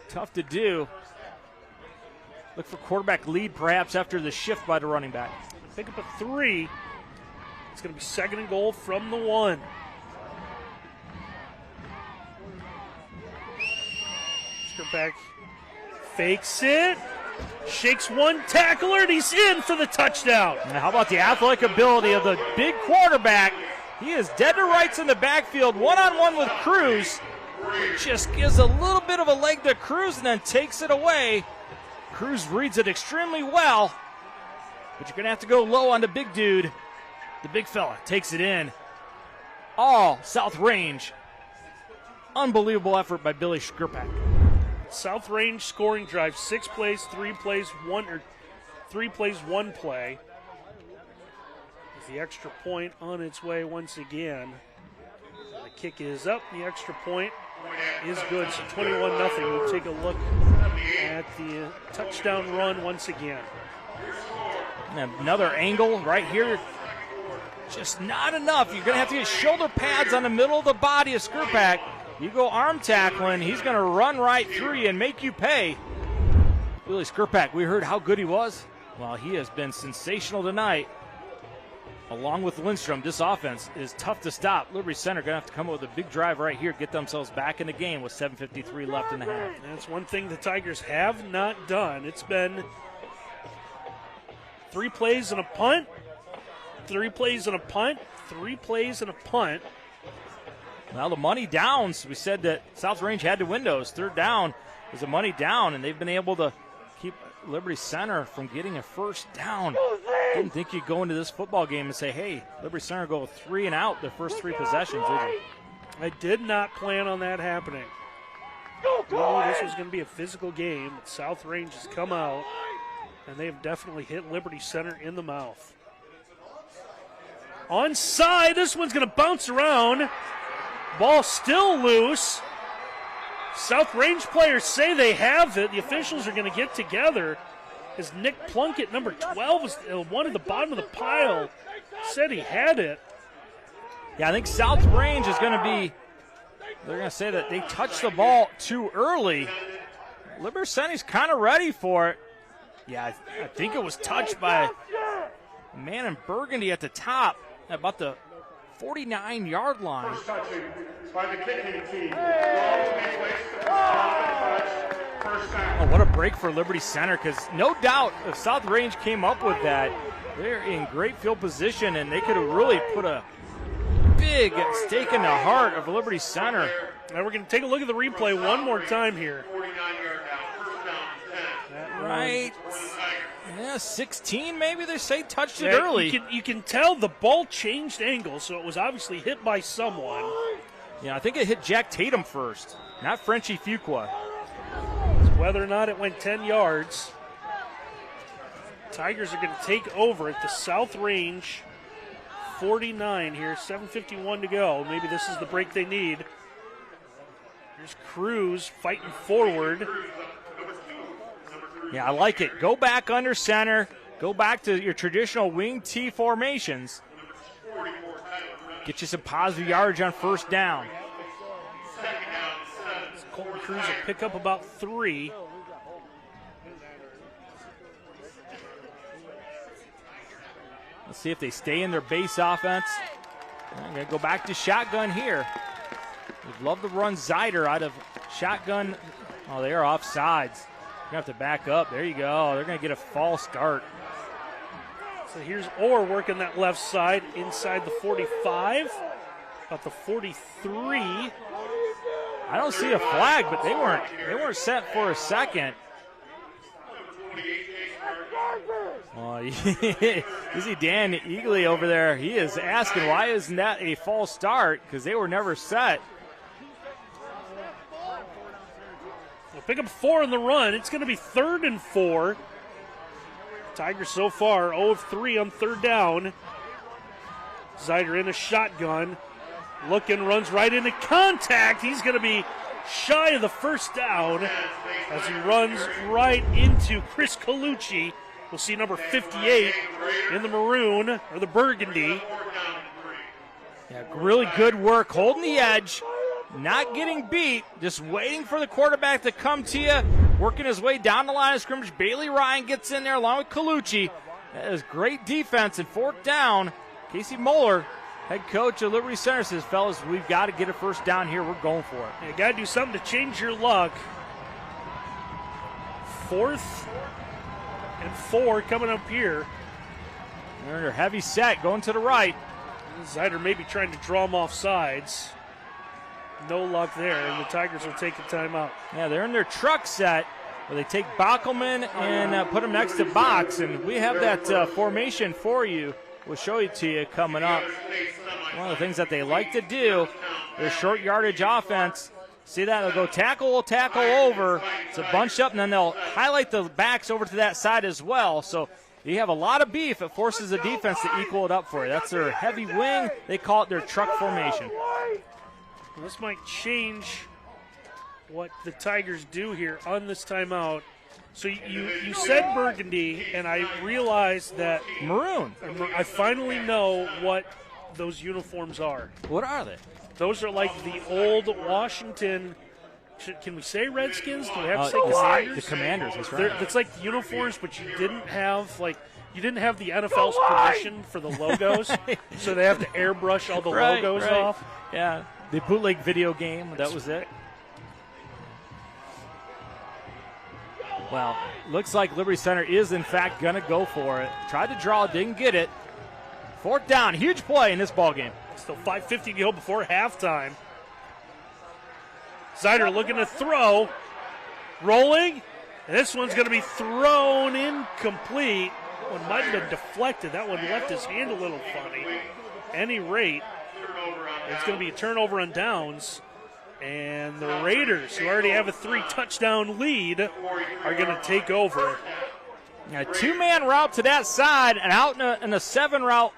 Tough to do. Look for quarterback lead perhaps after the shift by the running back. Pick up a 3. It's going to be 2nd and goal from the 1. Back fakes it, shakes one tackler, and he's in for the touchdown. And how about the athletic ability of the big quarterback? He is dead to rights in the backfield, one-on-one with Cruz. Just gives a little bit of a leg to Cruz and then takes it away. Cruz reads it extremely well, but you're going to have to go low on the big dude. The big fella takes it in. All South Range. Unbelievable effort by Billy Skrpak. South Range scoring drive, 6 plays, 3 plays, 1 play. The extra point on its way once again. The kick is up. The extra point is good. So 21-0. We'll take a look at the touchdown run once again. And another angle right here. Just not enough. You're going to have to get shoulder pads on the middle of the body of Skrpak. You go arm tackling, he's going to run right through you and make you pay. Billy Skrpak, we heard how good he was. Well, he has been sensational tonight. Along with Lindstrom, this offense is tough to stop. Liberty Center going to have to come up with a big drive right here, get themselves back in the game with 7:53 left in the half. That's one thing the Tigers have not done. It's been 3 plays and a punt, 3 plays and a punt, 3 plays and a punt. Well, the money downs. We said that South Range had to win those. 3rd down was a money down, and they've been able to keep Liberty Center from getting a first down. Didn't think you'd go into this football game and say, hey, Liberty Center go 3 and out their first 3 possessions, did you? I did not plan on that happening. I knew this was going to be a physical game. South Range has come out, and they have definitely hit Liberty Center in the mouth. Onside, this one's going to bounce around. Ball still loose. South Range players say they have it. The officials are going to get together as Nick Plunkett, number 12, was one at the bottom of the pile, said he had it. Yeah, I think South Range is going to be, they're going to say that they touched the ball too early. Liberty Center's kind of ready for it. Yeah, I think it was touched by a man in burgundy at the top, about the 49-yard line. First touching by the kicking team. Ball to be placed on the touch. First down. Oh, what a break for Liberty Center, because no doubt if South Range came up with that, they're in great field position, and they could have really put a big stake in the heart of Liberty Center. Now we're going to take a look at the replay one more time here. 49-yard down. First down, 10. Right. Yeah, 16 maybe they say touched it Yeah, early. You can tell the ball changed angle, so it was obviously hit by someone. Yeah, I think it hit Jack Tatum first, not Frenchie Fuqua. Whether or not it went 10 yards, Tigers are going to take over at the South Range 49 here, 7:51 to go. Maybe this is the break they need. Here's Cruz fighting forward. Yeah, I like it. Go back under center. Go back to your traditional wing T formations. Get you some positive yardage on first down. Colton Cruz will pick up about 3. Let's see if they stay in their base offense. I'm going to go back to shotgun here. We'd love to run Zyder out of shotgun. Oh, they are off sides. You're going to have to back up. There you go. They're going to get a false start. So here's Orr working that left side inside the 45, about the 43. I don't see a flag, but they weren't set for a second. Oh, you see Dan Eagley over there. He is asking, why isn't that a false start? Because they were never set. They'll pick up 4 in the run. It's going to be 3rd and 4. Tigers so far 0 of 3 on 3rd down. Zyder in a shotgun. Looking, runs right into contact. He's going to be shy of the first down as he runs right into Chris Colucci. We'll see number 58 in the maroon, or the burgundy. Yeah, really good work holding the edge, not getting beat, just waiting for the quarterback to come to you, working his way down the line of scrimmage. Bailey Ryan gets in there along with Colucci. That is great defense, and 4th down. Casey Moeller, head coach of Liberty Center, says, fellas, we've got to get a first down here. We're going for it. You got to do something to change your luck. 4th and 4 coming up here. They're in their heavy set, going to the right. Zyder maybe trying to draw him off sides. No luck there, and the Tigers will take the timeout. Yeah, they're in their truck set where they take Bockelman and put him next to Box, and we have that formation for you. We'll show it to you coming up. One of the things that they like to do, their short yardage offense. See that? They'll go tackle over. It's a bunch up, and then they'll highlight the backs over to that side as well. So you have a lot of beef. It forces the defense to equal it up for you. That's their heavy wing. They call it their truck formation. This might change what the Tigers do here on this timeout. So you said burgundy, and I realized that maroon. I finally know what those uniforms are. What are they? Those are like the old Washington. Can we say Redskins? Do we have to say Commanders? The Commanders. That's right. It's like the uniforms, but you didn't have the NFL's permission for the logos, so they have to airbrush all the logos off. Yeah, the bootleg video game. That was it. Well, looks like Liberty Center is, in fact, going to go for it. Tried to draw, didn't get it. 4th down, huge play in this ballgame. Still 5:50 to go before halftime. Zyder looking to throw. Rolling. And this one's going to be thrown incomplete. One might have been deflected. That one left his hand a little funny. At any rate, it's going to be a turnover on downs. And the Raiders, who already have a 3-touchdown lead, are going to take over. A 2-man route to that side, and out in a 7 route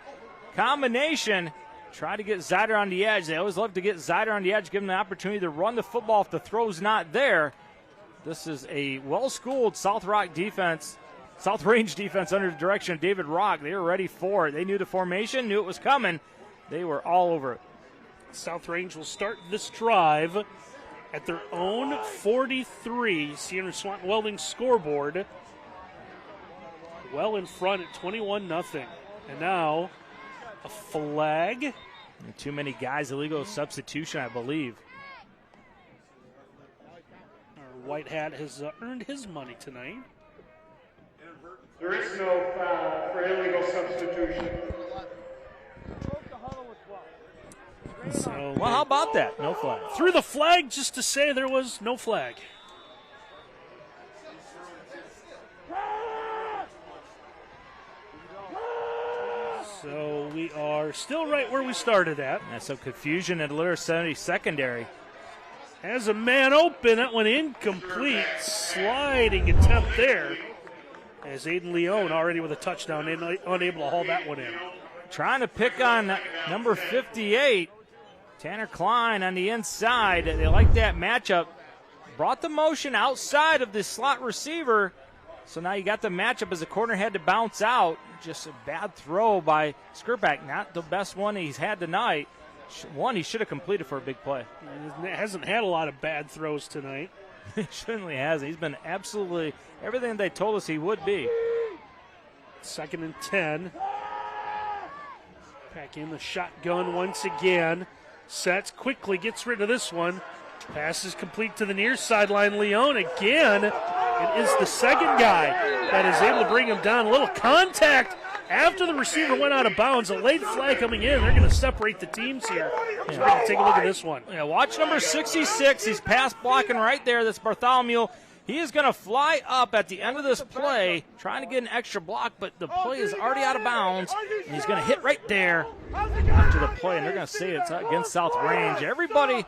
combination. try to get Zyder on the edge. They always love to get Zyder on the edge, give him the opportunity to run the football if the throw's not there. This is a well-schooled South Range defense under the direction of David Rock. They were ready for it. They knew the formation, knew it was coming. They were all over it. South Range will start this drive at their own 43. Senior Swanton Welding scoreboard. Well in front at 21-0. And now a flag. And too many guys, illegal substitution, I believe. Our white hat has earned his money tonight. There is no foul for illegal substitution. So well, how about that? No flag. Threw the flag just to say there was no flag. So we are still right where we started at. Yeah, some confusion at Liberty Center secondary. Has a man open. That one incomplete. Sliding attempt there. As Aiden Leone already with a touchdown, unable to haul that one in. Trying to pick on number 58. Tanner Klein on the inside. They like that matchup. Brought the motion outside of the slot receiver. So now you got the matchup as the corner had to bounce out. Just a bad throw by Skirpak. Not the best one he's had tonight. One he should have completed for a big play. He hasn't had a lot of bad throws tonight. He certainly has. He's been absolutely everything they told us he would be. 2nd and 10. Back in the shotgun once again. Sets quickly, gets rid of this one. Pass is complete to the near sideline. Leone again. It is the second guy that is able to bring him down. A little contact after the receiver went out of bounds. A late flag coming in. They're going to separate the teams here. So we're going to take a look at this one. Yeah, watch number 66. He's pass blocking right there. That's Bartholomew. He is going to fly up at the end of this play, trying to get an extra block, but the play is already out of bounds, and he's going to hit right there after the play, and they're going to say it's against South Range. Everybody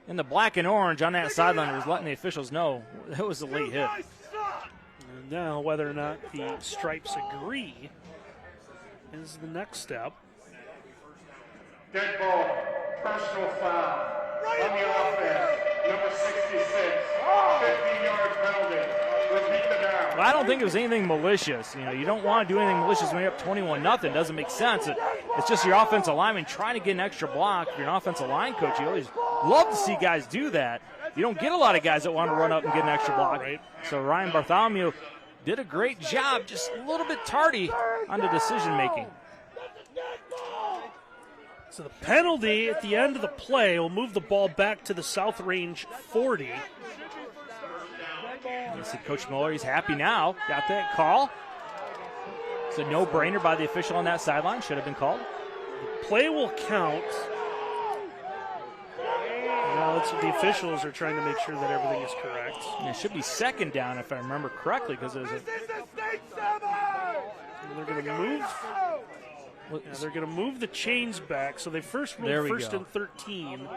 in the black and orange on that sideline was letting the officials know it was a late hit. And now whether or not the stripes agree is the next step. Dead ball, personal foul on the offense, number 66, 15-yard penalty, repeat the down. Well, I don't think it was anything malicious. You know, you don't want to do anything malicious when you're up 21-0. Doesn't make sense. It's just your offensive lineman trying to get an extra block. If you're an offensive line coach, you always love to see guys do that. You don't get a lot of guys that want to run up and get an extra block. Right. So Ryan Bartholomew did a great job, just a little bit tardy on the decision-making. So the penalty at the end of the play will move the ball back to the South Range 40. You see Coach Mueller, he's happy now. Got that call. It's a no-brainer by the official on that sideline. Should have been called. The play will count. Now the officials are trying to make sure that everything is correct. And it should be second down if I remember correctly, because there's a. They're going to move. Yeah, they're going to move the chains back. So they first ruled first and 13.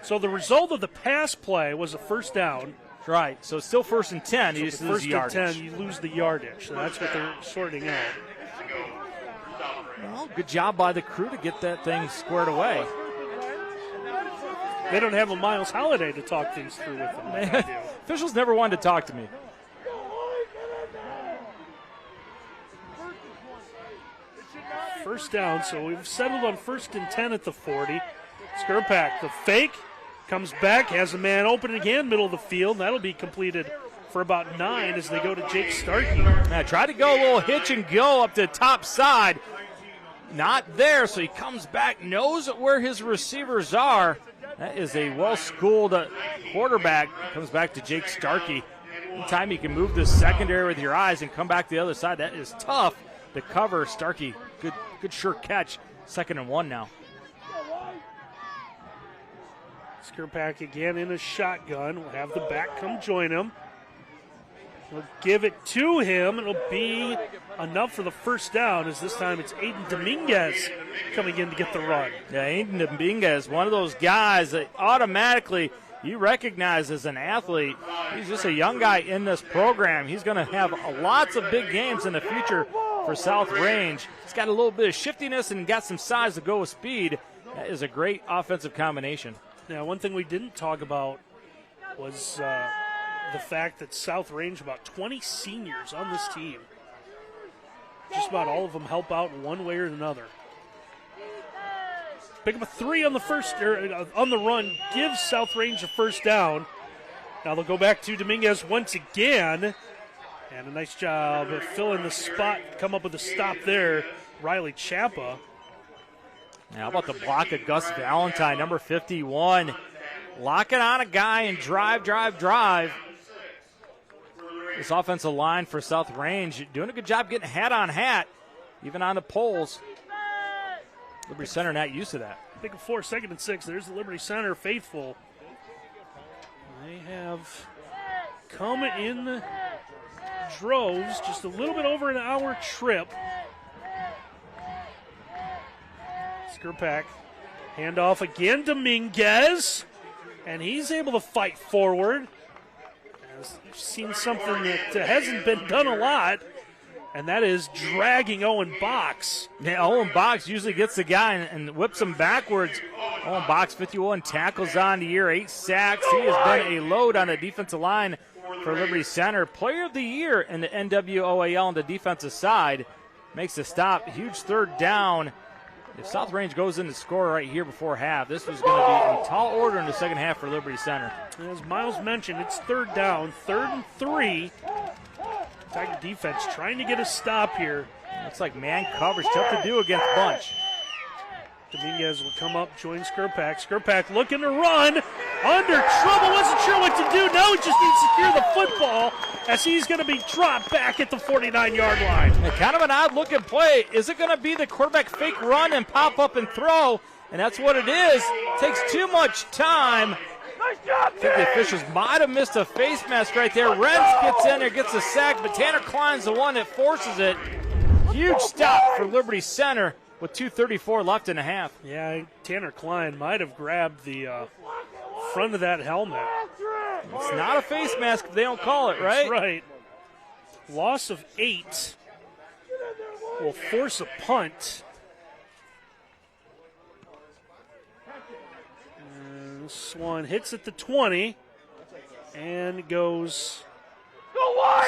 So the result of the pass play was a first down. Right. So it's still first and 10. You just lose first the yardage. and 10, you lose the yardage. So that's what they're sorting out. Well, good job by the crew to get that thing squared away. They don't have a Miles Holliday to talk things through with them. Like I do. Officials never wanted to talk to me. First down, so we've settled on 1st and 10 at the 40. Skirpak, the fake, comes back, has a man open again, middle of the field. That'll be completed for about 9 as they go to Jake Starkey. Now, try to go a little hitch and go up the top side. Not there, so he comes back, knows where his receivers are. That is a well-schooled quarterback. Comes back to Jake Starkey. Anytime you can move the secondary with your eyes and come back to the other side, that is tough to cover. Starkey, good sure catch. 2nd and 1 now. Skirpak again in a shotgun. We'll have the back come join him. He'll give it to him. It'll be enough for the first down, as this time it's Aiden Dominguez coming in to get the run. Yeah, Aiden Dominguez, one of those guys that automatically you recognize as an athlete. He's just a young guy in this program. He's going to have lots of big games in the future for South Range. He's got a little bit of shiftiness and got some size to go with speed. That is a great offensive combination. Now, one thing we didn't talk about was the fact that South Range, about 20 seniors on this team. Just about all of them help out in one way or another. Pick up a 3 on the on the run, gives South Range a first down. Now they'll go back to Dominguez once again. And a nice job of filling the spot, come up with a stop there, Riley Chappa. Now, how about the block of Gus Valentine, number 51. Locking on a guy and drive. This offensive line for South Range doing a good job getting hat on hat, even on the poles. Liberty Center not used to that. Pick up 4, 2nd and 6. There's the Liberty Center faithful. They have come in droves, just a little bit over an hour trip. Skrpak, handoff again, Dominguez, and he's able to fight forward. We've seen something that hasn't been done a lot, and that is dragging Owen Box. Yeah, Owen Box usually gets the guy and whips him backwards. Owen Box, 51 tackles on the year, 8 sacks. He has been a load on the defensive line for Liberty Center. Player of the year in the NWOAL on the defensive side. Makes a stop. Huge third down. If South Range goes in to score right here before half, this was going to be a tall order in the second half for Liberty Center. As Miles mentioned, it's third down, 3rd and 3. Tiger defense trying to get a stop here. Looks like man coverage, tough to do against bunch. Dominguez will come up, join Skrpak. Skrpak looking to run, under trouble, wasn't sure what to do. Now he just needs to secure the football as he's going to be dropped back at the 49-yard line. And kind of an odd-looking play. Is it going to be the quarterback fake run and pop up and throw? And that's what it is. Takes too much time. I think the officials might have missed a face mask right there. Renz gets in there, gets a sack, but Tanner Klein's the one that forces it. Huge stop for Liberty Center with 2:34 left in the half. Yeah, Tanner Klein might have grabbed the front of that helmet. It's not a face mask if they don't call it, right? That's right. Loss of 8 will force a punt. And this one hits at the 20 and goes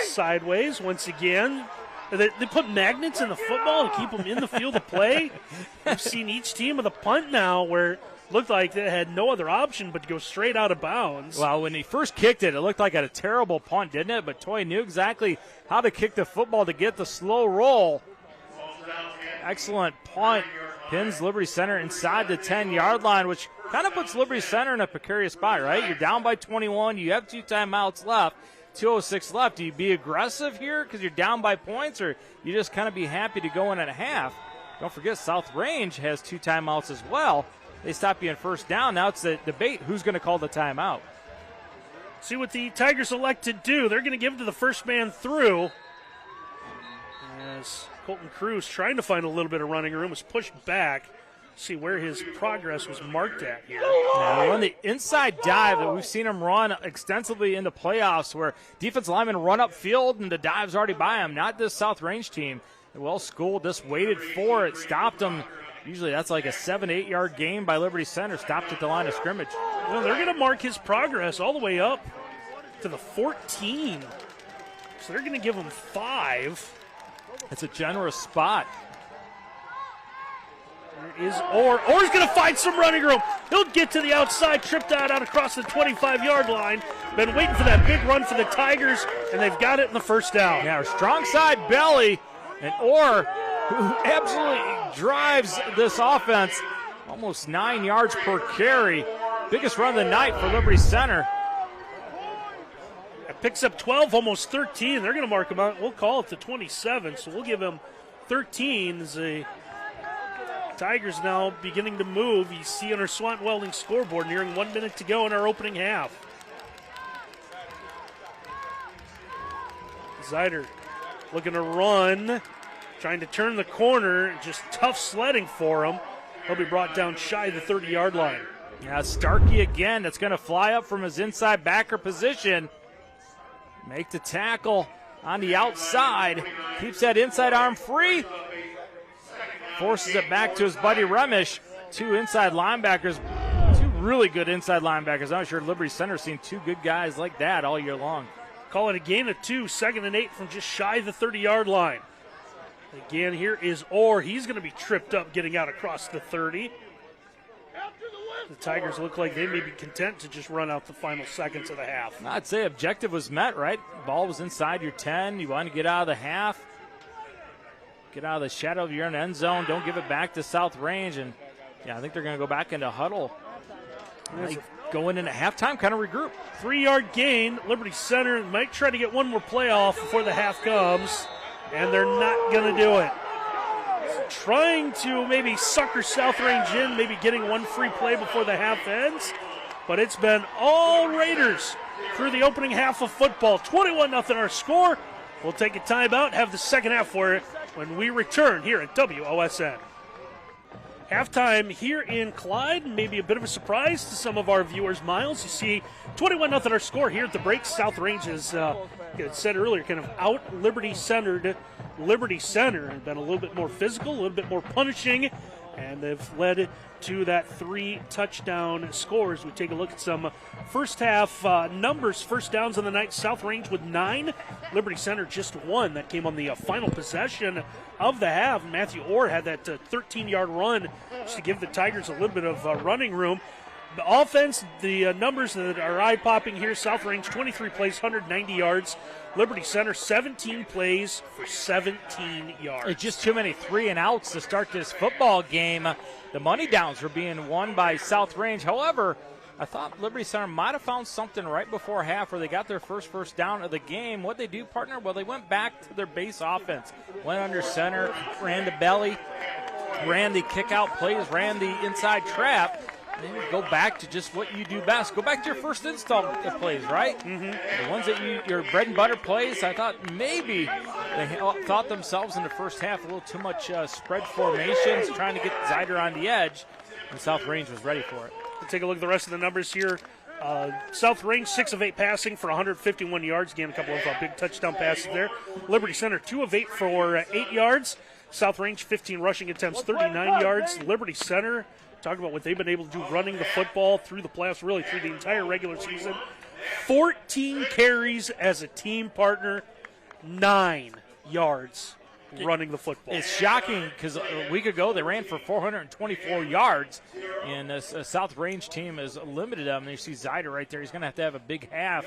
sideways once again. They put magnets in the football to keep them in the field of play. We've seen each team with a punt now where it looked like they had no other option but to go straight out of bounds. Well, when he first kicked it, it looked like a terrible punt, didn't it? But Toy knew exactly how to kick the football to get the slow roll. Excellent punt. Pins Liberty Center inside the 10-yard line, which kind of puts Liberty Center in a precarious spot, right? You're down by 21. You have 2 timeouts left. 2:06 left. Do you be aggressive here because you're down by points, or you just kind of be happy to go in at a half? Don't forget, South Range has 2 timeouts as well. They stop you in first down. Now it's the debate who's going to call the timeout. See what the Tigers elect to do. They're going to give it to the first man through. As Colton Cruz, trying to find a little bit of running room, was pushed back. See where his progress was marked at here. Now, run the inside dive that we've seen him run extensively in the playoffs, where defensive linemen run up field and the dive's already by him. Not this South Range team. Well schooled, just waited for it, stopped him. Usually that's like a 7-8 yard gain by Liberty Center. Stopped at the line of scrimmage. Well, they're going to mark his progress all the way up to the 14. So they're going to give him 5. It's a generous spot. Orr's going to find some running room. He'll get to the outside, tripped out across the 25-yard line. Been waiting for that big run for the Tigers, and they've got it in the first down. Yeah, strong side belly, and Orr, who absolutely drives this offense, almost 9 yards per carry. Biggest run of the night for Liberty Center. It picks up 12, almost 13. They're going to mark him out. We'll call it the 27, so we'll give him 13 as a Tigers now beginning to move. You see on our Swant Welding scoreboard, nearing 1 minute to go in our opening half. Zeider looking to run, trying to turn the corner. Just tough sledding for him. He'll be brought down shy of the 30-yard line. Yeah, Starkey again. That's going to fly up from his inside backer position. Make the tackle on the outside. Keeps that inside arm free. Forces it back to his buddy Remish. two inside linebackers, two really good inside linebackers. I'm not sure Liberty Center's seen two good guys like that all year long. Call it a gain of 2, 2nd and 8 from just shy of the 30-yard line. Again, here is Orr. He's going to be tripped up getting out across the 30. The Tigers look like they may be content to just run out the final seconds of the half. I'd say objective was met, right? Ball was inside your 10. You want to get out of the half. Get out of the shadow of your own end zone. Don't give it back to South Range. And, yeah, I think they're going to go back into huddle. Going into halftime, kind of regroup. 3-yard gain. Liberty Center might try to get one more play off before the half comes, and they're not going to do it. Trying to maybe sucker South Range in, maybe getting one free play before the half ends, but it's been all Raiders through the opening half of football. 21-0 our score. We'll take a timeout, have the second half for it when we return here at WOSN. Halftime here in Clyde, maybe a bit of a surprise to some of our viewers. Miles, you see 21-0 our score here at the break. South Range is, said earlier, kind of out-Liberty-centered. Liberty Center has been a little bit more physical, a little bit more punishing, and they've led to that 3 touchdown scores. We take a look at some first half numbers. First downs on the night, South Range with 9, Liberty Center just 1. That came on the final possession of the half. Matthew Orr had that 13-yard run just to give the Tigers a little bit of running room. The offense, the numbers that are eye-popping here, South Range 23 plays, 190 yards. Liberty Center 17 plays for 17 yards. It's just too many 3-and-outs to start this football game. The money downs were being won by South Range. However, I thought Liberty Center might have found something right before half where they got their first down of the game. What they do, partner? Well, they went back to their base offense. Went under center, ran the belly, ran the kick-out plays, ran the inside trap. And then you go back to just what you do best. Go back to your first install plays, right? Mm-hmm. The ones that your bread and butter plays. I thought maybe they thought themselves in the first half a little too much spread formations, trying to get Zider on the edge, and South Range was ready for it. We'll take a look at the rest of the numbers here. South Range 6 of 8 passing for 151 yards. Again, a couple of big touchdown passes there. Liberty Center 2 of 8 for 8 yards. South Range 15 rushing attempts, 39 yards. Liberty Center, talk about what they've been able to do running the football through the playoffs, really through the entire regular season. 14 carries as a team partner, 9 yards running the football. It's shocking because a week ago they ran for 424 yards, and this South Range team has limited them. And you see Zider right there. He's going to have a big half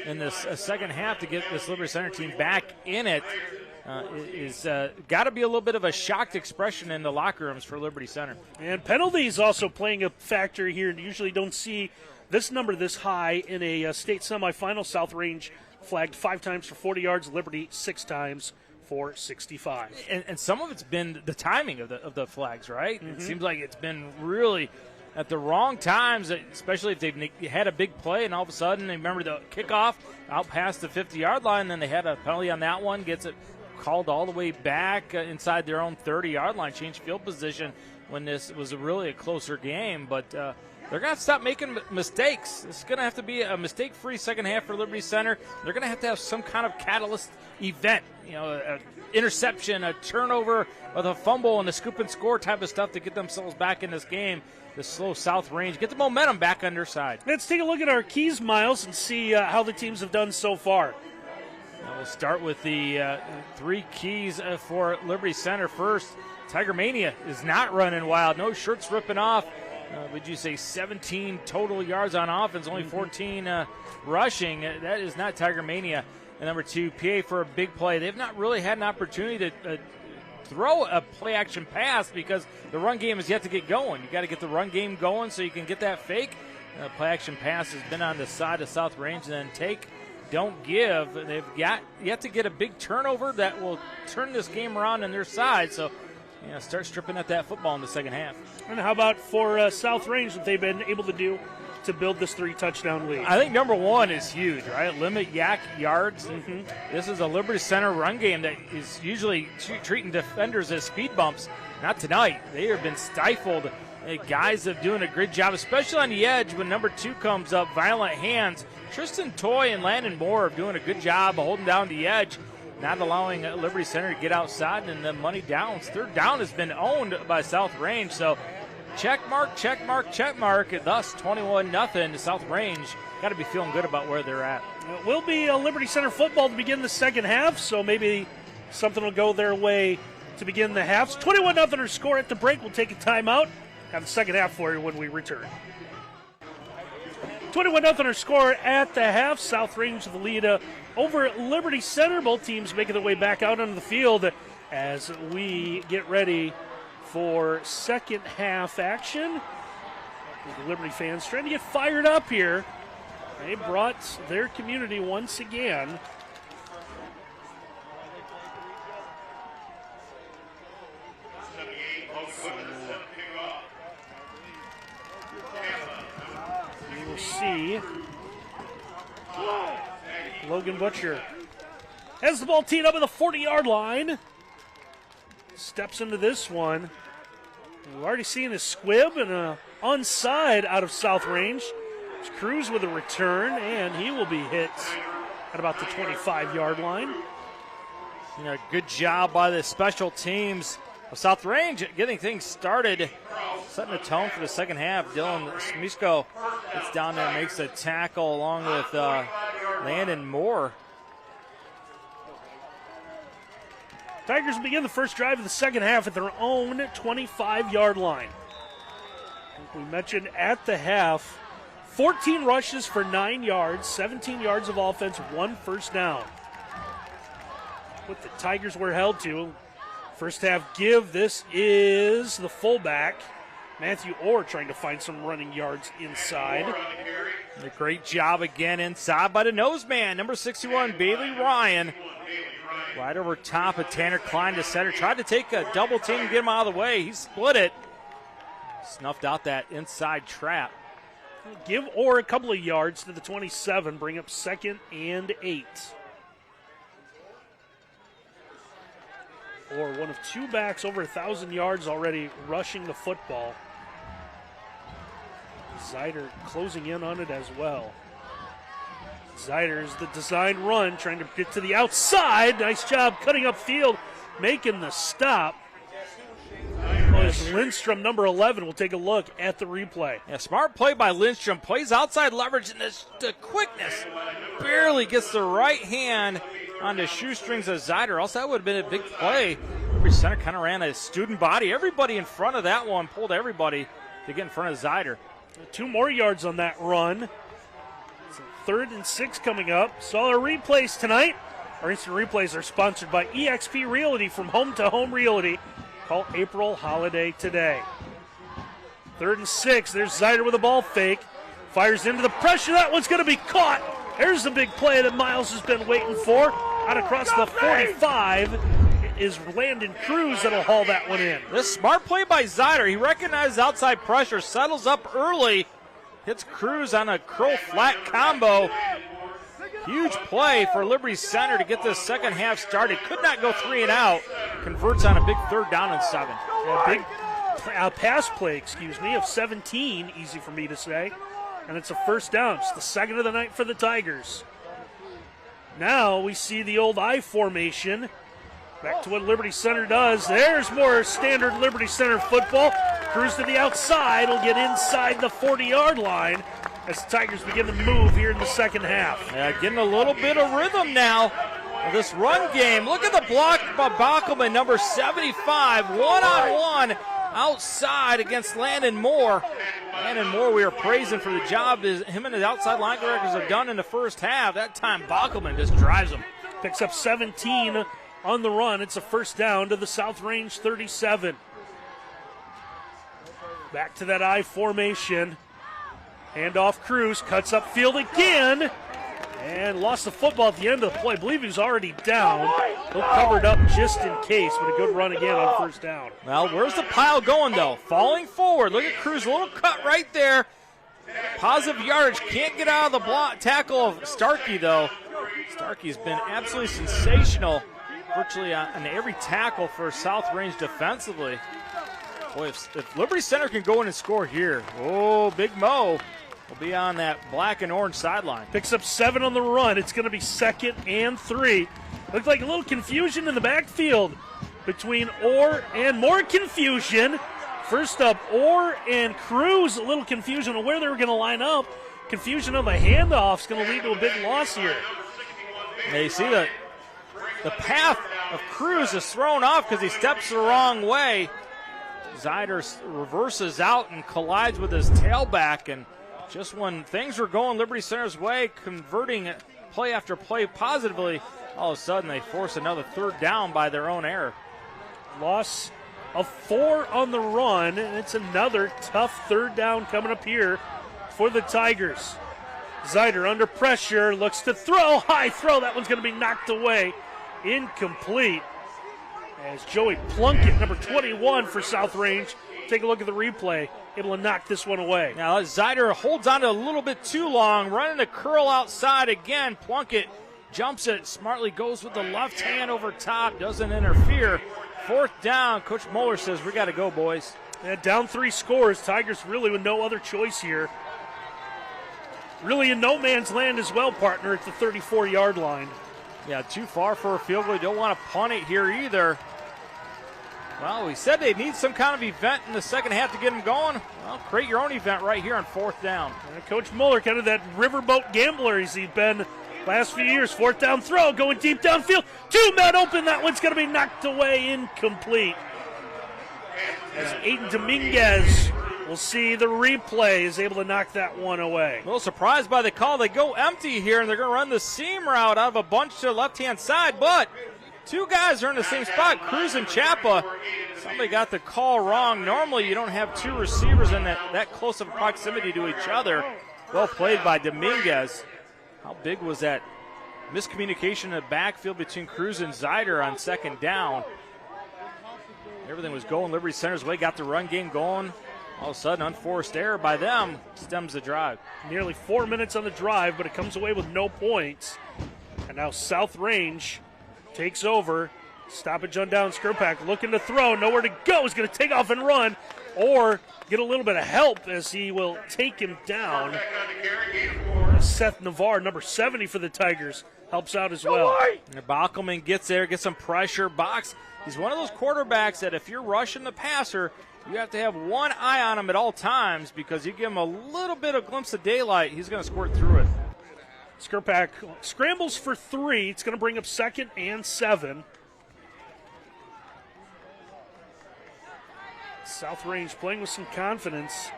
in this second half to get this Liberty Center team back in it. Is got to be a little bit of a shocked expression in the locker rooms for Liberty Center. And penalties also playing a factor here. Usually don't see this number this high in a state semifinal. South Range flagged 5 times for 40 yards, Liberty 6 times for 65. And some of it's been the timing of the flags, right? Mm-hmm. It seems like it's been really at the wrong times, especially if they've had a big play and all of a sudden they remember the kickoff out past the 50-yard line, and then they had a penalty on that one, gets it called all the way back inside their own 30-yard line, changed field position when this was really a closer game. But they're going to have to stop making mistakes. It's going to have to be a mistake-free second half for Liberty Center. They're going to have some kind of catalyst event, an interception, a turnover with a fumble, and a scoop and score type of stuff to get themselves back in this game. The slow South Range, get the momentum back on their side. Let's take a look at our keys, Miles, and see how the teams have done so far. We'll start with the 3 keys for Liberty Center. First, Tiger Mania is not running wild. No shirts ripping off. Would you say 17 total yards on offense, only 14 rushing? That is not Tiger Mania. And number 2, PA for a big play. They've not really had an opportunity to throw a play-action pass because the run game is yet to get going. You got to get the run game going so you can get that fake. Play-action pass has been on the side of South Range, and then take, don't give. They've got yet to get a big turnover that will turn this game around on their side. So, start stripping at that football in the second half. And how about for South Range, what they've been able to do to build this 3-touchdown lead? I think number 1 is huge, right? Limit yak yards. Mm-hmm. This is a Liberty Center run game that is usually treating defenders as speed bumps. Not tonight. They have been stifled. Guys are doing a great job, especially on the edge when number 2 comes up, violent hands. Tristan Toy and Landon Moore are doing a good job of holding down the edge, not allowing Liberty Center to get outside, and the money downs. Third down has been owned by South Range, so check mark, check mark, check mark. Thus 21-0 South Range. Got to be feeling good about where they're at. It will be a Liberty Center football to begin the second half, so maybe something will go their way to begin the halves. 21-0 our score at the break. We'll take a timeout. Have the second half for you when we return. 21-0 our score at the half. South Range with the lead over Liberty Center. Both teams making their way back out onto the field as we get ready for second half action. The Liberty fans trying to get fired up here. They brought their community once again. We will see. Logan Butcher has the ball teed up at the 40-yard line. Steps into this one. We've already seen a squib and a onside out of South Range. It's Cruz with a return, and he will be hit at about the 25-yard line. You know, good job by the special teams of South Range getting things started, setting the tone for the second half. Dylan Smisko gets down there and makes a tackle along with Landon Moore. Tigers begin the first drive of the second half at their own 25-yard line. We mentioned at the half, 14 rushes for 9 yards, 17 yards of offense, 1 first down. What the Tigers were held to. First half give, this is the fullback, Matthew Orr, trying to find some running yards inside. A great job again inside by the nose man, number 61, Bailey Ryan. Right over top of Tanner Klein to center. Tried to take a double team and get him out of the way. He split it. Snuffed out that inside trap. Give Orr a couple of yards to the 27. Bring up 2nd and 8. Orr, one of 2 backs over 1,000 yards already rushing the football. Zider closing in on it as well. Zider's the design run, trying to get to the outside. Nice job cutting up field, making the stop. Lindstrom, number 11, will take a look at the replay. Yeah, smart play by Lindstrom. Plays outside leverage, and the quickness barely gets the right hand on the shoestrings of Zider. Also, that would have been a big play. Every center kind of ran a student body. Everybody in front of that one pulled everybody to get in front of Zider. 2 more yards on that run. 3rd and 6 coming up. So our replays tonight, our instant replays are sponsored by eXp Realty from Home to Home Realty. Call April Holiday today. 3rd and 6. There's Zider with a ball fake. Fires into the pressure. That one's going to be caught. There's the big play that Miles has been waiting for. Out across the 45 is Landon Cruz that'll haul that one in. This smart play by Zider. He recognized outside pressure, settles up early. Hits Cruz on a curl flat combo. Huge play for Liberty Center to get this second half started. Could not go 3 and out. Converts on a big 3rd down and 7. Big pass play, of 17, easy for me to say. And it's a first down. It's the second of the night for the Tigers. Now we see the old I formation. Back to what Liberty Center does. There's more standard Liberty Center football. Cruz to the outside. Will get inside the 40-yard line as the Tigers begin to move here in the second half. Yeah, getting a little bit of rhythm now of this run game. Look at the block by Bockelman, number 75. One-on-one outside against Landon Moore. Landon Moore, we are praising for the job him and his outside linebackers have done in the first half. That time, Bockelman just drives him. Picks up 17 on the run. It's a first down to the South Range 37. Back to that I formation. Handoff Cruz, cuts up field again, and lost the football at the end of the play. I believe he was already down. He'll cover it up just in case, but a good run again on first down. Well, where's the pile going, though? Falling forward. Look at Cruz, a little cut right there. Positive yardage. Can't get out of the block tackle of Starkey, though. Starkey's been absolutely sensational virtually on every tackle for South Range defensively. Boy, if Liberty Center can go in and score here, oh, Big Mo will be on that black and orange sideline. Picks up 7 on the run. It's going to be 2nd and 3. Looked like a little confusion in the backfield between Orr and more confusion. First up, Orr and Cruz, a little confusion on where they were going to line up. Confusion on the handoff is going to lead to a big loss here. Yeah, you see the path of Cruz is thrown off because he steps the wrong way. Zyder reverses out and collides with his tailback, and just when things were going Liberty Center's way, converting play after play positively, all of a sudden they force another third down by their own error. Loss of 4 on the run, and it's another tough third down coming up here for the Tigers. Zyder under pressure, looks to throw, high throw, that one's going to be knocked away, incomplete. As Joey Plunkett, number 21 for South Range, take a look at the replay, able to knock this one away. Now Zyder holds on to a little bit too long, running the curl outside again. Plunkett jumps it, smartly goes with the left hand over top, doesn't interfere. Fourth down, Coach Moeller says, we got to go, boys. And down 3 scores, Tigers really with no other choice here. Really in no man's land as well, partner, at the 34-yard line. Yeah, too far for a field goal. You don't want to punt it here either. Well, we said they need some kind of event in the second half to get them going. Well, create your own event right here on fourth down. Coach Mueller, kind of that riverboat gambler as he's been last few years. Fourth down throw, going deep downfield. 2 men open, that one's going to be knocked away, incomplete. As Aiden Dominguez, we'll see the replay, is able to knock that one away. A little surprised by the call. They go empty here, and they're going to run the seam route out of a bunch to the left-hand side, but 2 guys are in the same spot, Cruz and Chapa. Somebody got the call wrong. Normally you don't have 2 receivers in that close of proximity to each other. Well played by Dominguez. How big was that miscommunication in the backfield between Cruz and Zyder on second down? Everything was going Liberty Center's way, got the run game going. All of a sudden, unforced error by them stems the drive. Nearly 4 minutes on the drive, but it comes away with no points. And now South Range takes over. Stoppage on down. Skurpak looking to throw. Nowhere to go. He's going to take off and run or get a little bit of help as he will take him down. Seth Navarre, number 70 for the Tigers, helps out as well. And Bockelman gets there, gets some pressure. Box, he's one of those quarterbacks that if you're rushing the passer, you have to have one eye on him at all times because you give him a little bit of glimpse of daylight, he's going to squirt through it. Skurpak scrambles for 3. It's going to bring up 2nd and 7. South Range playing with some confidence.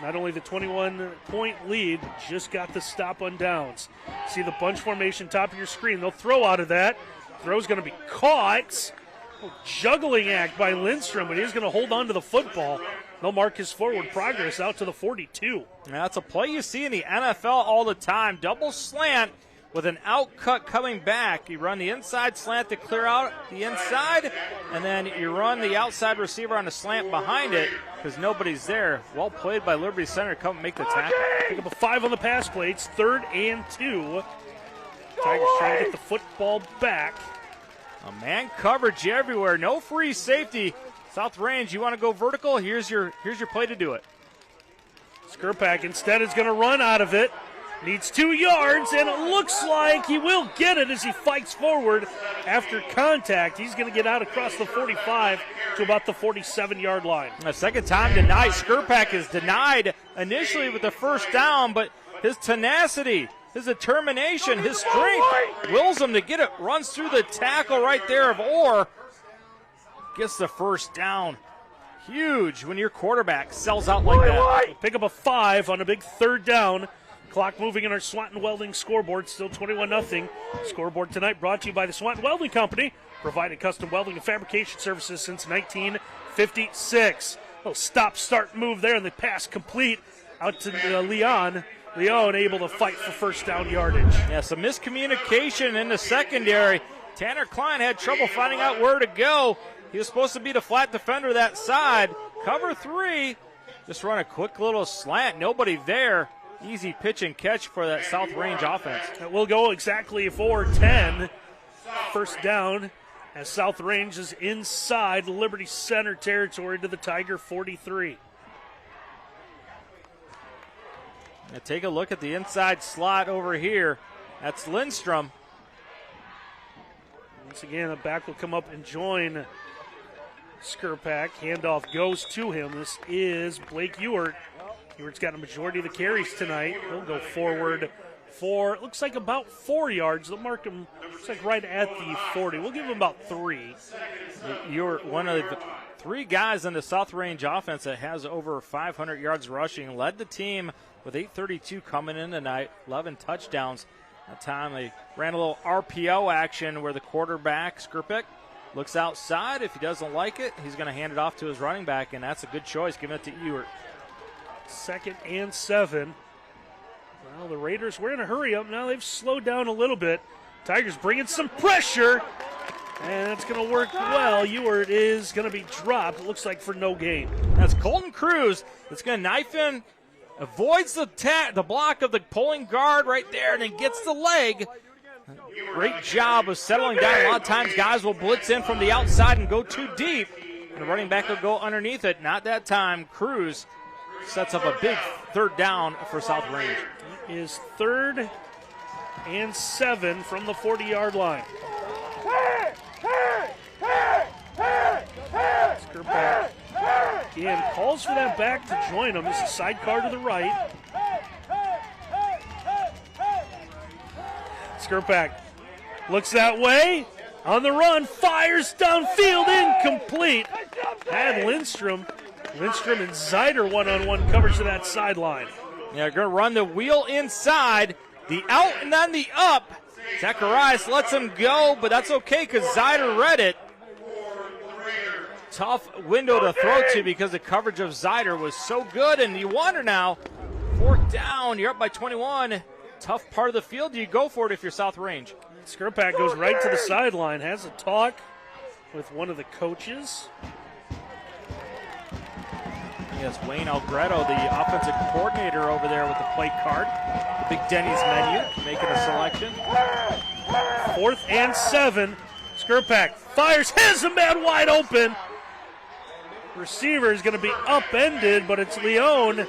Not only the 21-point lead, just got the stop on downs. See the bunch formation top of your screen. They'll throw out of that. Throw's going to be caught. Juggling act by Lindstrom, but he's going to hold on to the football. They'll mark his forward progress out to the 42. That's a play you see in the NFL all the time. Double slant with an out cut coming back. You run the inside slant to clear out the inside, and then you run the outside receiver on the slant behind it because nobody's there. Well played by Liberty Center to come and make the tackle. Pick up a 5 on the pass play. It's 3rd and 2. Tigers trying to get the football back. A man coverage everywhere. No free safety. South Range, you want to go vertical? Here's your play to do it. Skurpak instead is going to run out of it. Needs 2 yards, and it looks like he will get it as he fights forward after contact. He's going to get out across the 45 to about the 47-yard line. A second time denied. Skurpak is denied initially with the first down, but his tenacity, his determination, his strength wills him to get it. Runs through the tackle right there of Orr. Gets the first down. Huge when your quarterback sells out like that. Pick up a 5 on a big 3rd down. Clock moving in our Swanton Welding scoreboard, still 21-0. Scoreboard tonight brought to you by the Swanton Welding Company, providing custom welding and fabrication services since 1956. Little stop-start move there, and the pass complete out to Leon. Leon able to fight for first down yardage. Yeah, some miscommunication in the secondary. Tanner Klein had trouble finding out where to go. He was supposed to be the flat defender that side. Cover 3. Just run a quick little slant. Nobody there. Easy pitch and catch for that South Range offense. It will go exactly 4-10. First down as South Range is inside Liberty Center territory to the Tiger 43. Now take a look at the inside slot over here. That's Lindstrom. Once again, the back will come up and join Skurpak, handoff goes to him. This is Blake Ewart. Ewart's got a majority of the carries tonight. He'll go forward for, it looks like about 4 yards. They'll mark him, looks like right at the 40. We'll give him about 3. Ewart, one of the 3 guys in the South Range offense that has over 500 yards rushing, led the team with 8:32 coming in tonight, 11 touchdowns. That time they ran a little RPO action where the quarterback, Skurpak, looks outside. If he doesn't like it, he's going to hand it off to his running back, and that's a good choice, giving it to Ewart. 2nd and 7. Well, the Raiders were in a hurry up. Now they've slowed down a little bit. Tigers bringing some pressure, and that's going to work well. Ewart is going to be dropped, it looks like, for no gain. That's Colton Cruz that's going to knife in, avoids the block of the pulling guard right there, and then gets the leg. Great job of settling down. A lot of times guys will blitz in from the outside and go too deep, and the running back will go underneath it. Not that time. Cruz sets up a big 3rd down for South Range. It is 3rd and 7 from the 40-yard line. Skurpak again calls for that back to join him. This is a sidecar to the right. Skurpak looks that way. On the run, fires downfield, incomplete. Had Lindstrom. Lindstrom and Zeider one-on-one coverage to that sideline. Yeah, going to run the wheel inside, the out and then the up. Zacharias lets him go, but that's okay because Zeider read it. Tough window to throw to because the coverage of Zeider was so good, and you wonder now, 4th down, you're up by 21. Tough part of the field. Do you go for it if you're South Range? Skurpak goes right to the sideline, has a talk with one of the coaches. Yes, Wayne Algretto, the offensive coordinator over there with the play card. The big Denny's menu, making a selection. 4th and 7. Skurpak fires, has a man wide open. Receiver is going to be upended, but it's Leone.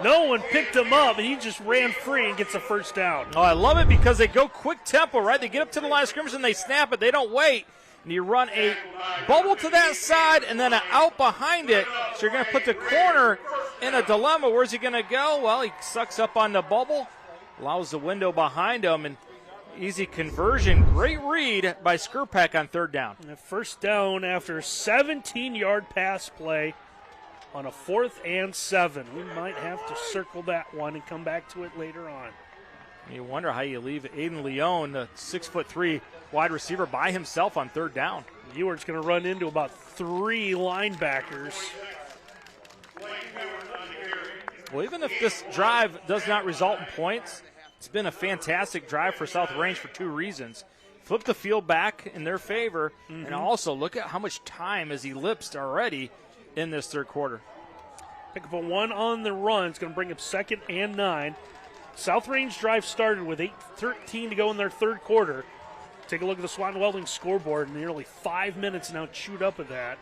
No one picked him up, and he just ran free and gets a 1st down. Oh, I love it because they go quick tempo, right? They get up to the line of scrimmage and they snap it. They don't wait. And you run a bubble to that side and then an out behind it. So you're going to put the corner in a dilemma. Where's he going to go? Well, he sucks up on the bubble, allows the window behind him, and easy conversion. Great read by Skurpak on 3rd down. And a 1st down after 17-yard pass play on a 4th and 7. We might have to circle that one and come back to it later on. You wonder how you leave Aiden Leone, the 6'3" wide receiver, by himself on 3rd down. Ewart's going to run into about 3 linebackers. Well, even if this drive does not result in points, it's been a fantastic drive for South Range for 2 reasons. Flip the field back in their favor, and also look at how much time has elapsed already in this 3rd quarter. Pick up a 1 on the run. It's going to bring up 2nd and 9. South Range drive started with 8:13 to go in their 3rd quarter. Take a look at the Swanton Welding scoreboard. Nearly 5 minutes now chewed up of that.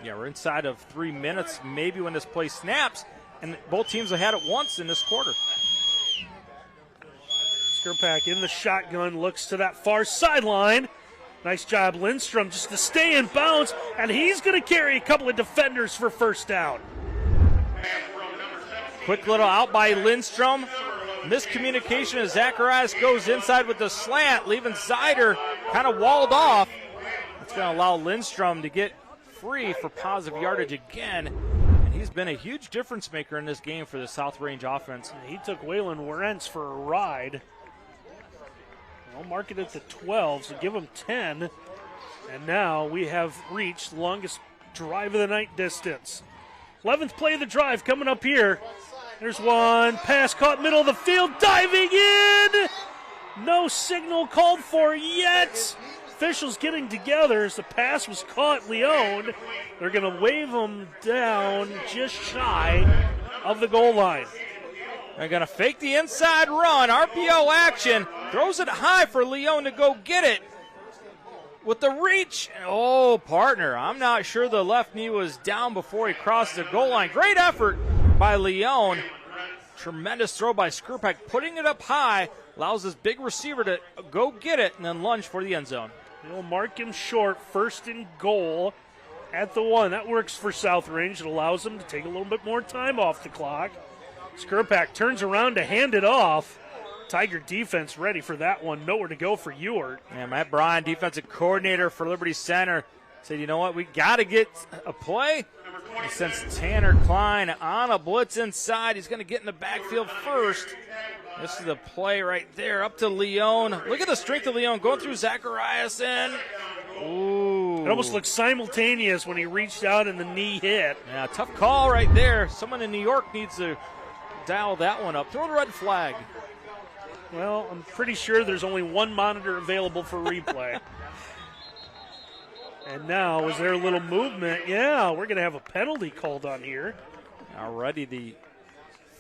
Yeah, we're inside of 3 minutes maybe when this play snaps, and both teams have had it once in this quarter. Skurpak in the shotgun, looks to that far sideline. Nice job, Lindstrom, just to stay in bounds, and he's going to carry a couple of defenders for 1st down. Quick little out by Lindstrom. Miscommunication as Zacharias goes inside with the slant, leaving Zeider kind of walled off. It's going to allow Lindstrom to get free for positive yardage again. And he's been a huge difference maker in this game for the South Range offense. He took Waylon Wentz for a ride. I'll mark it at the 12, so give him 10. And now we have reached the longest drive of the night distance. 11th play of the drive coming up here. There's one pass caught middle of the field, diving in. No signal called for yet. Officials getting together as the pass was caught. Leone, they're going to wave him down just shy of the goal line. They're going to fake the inside run, RPO action, throws it high for Leone to go get it. With the reach, oh, partner, I'm not sure the left knee was down before he crossed the goal line. Great effort by Leone. Tremendous throw by Skurpak, putting it up high, allows this big receiver to go get it and then lunge for the end zone. They'll mark him short, 1st and goal at the 1. That works for South Range. It allows them to take a little bit more time off the clock. Skirpak turns around to hand it off. Tiger defense ready for that one. Nowhere to go for Ewart. Yeah, Matt Bryan, defensive coordinator for Liberty Center, said, you know what, we got to get a play. He sends Tanner Klein on a blitz inside. He's going to get in the backfield first. This is the play right there, up to Leone. Look at the strength of Leone going through Zachariasen. Ooh. It almost looked simultaneous when he reached out and the knee hit. Yeah, tough call right there. Someone in New York needs to dial that one up. Throw the red flag. Well, I'm pretty sure there's only one monitor available for replay. And now, is there a little movement? Yeah, we're going to have a penalty called on here. Already the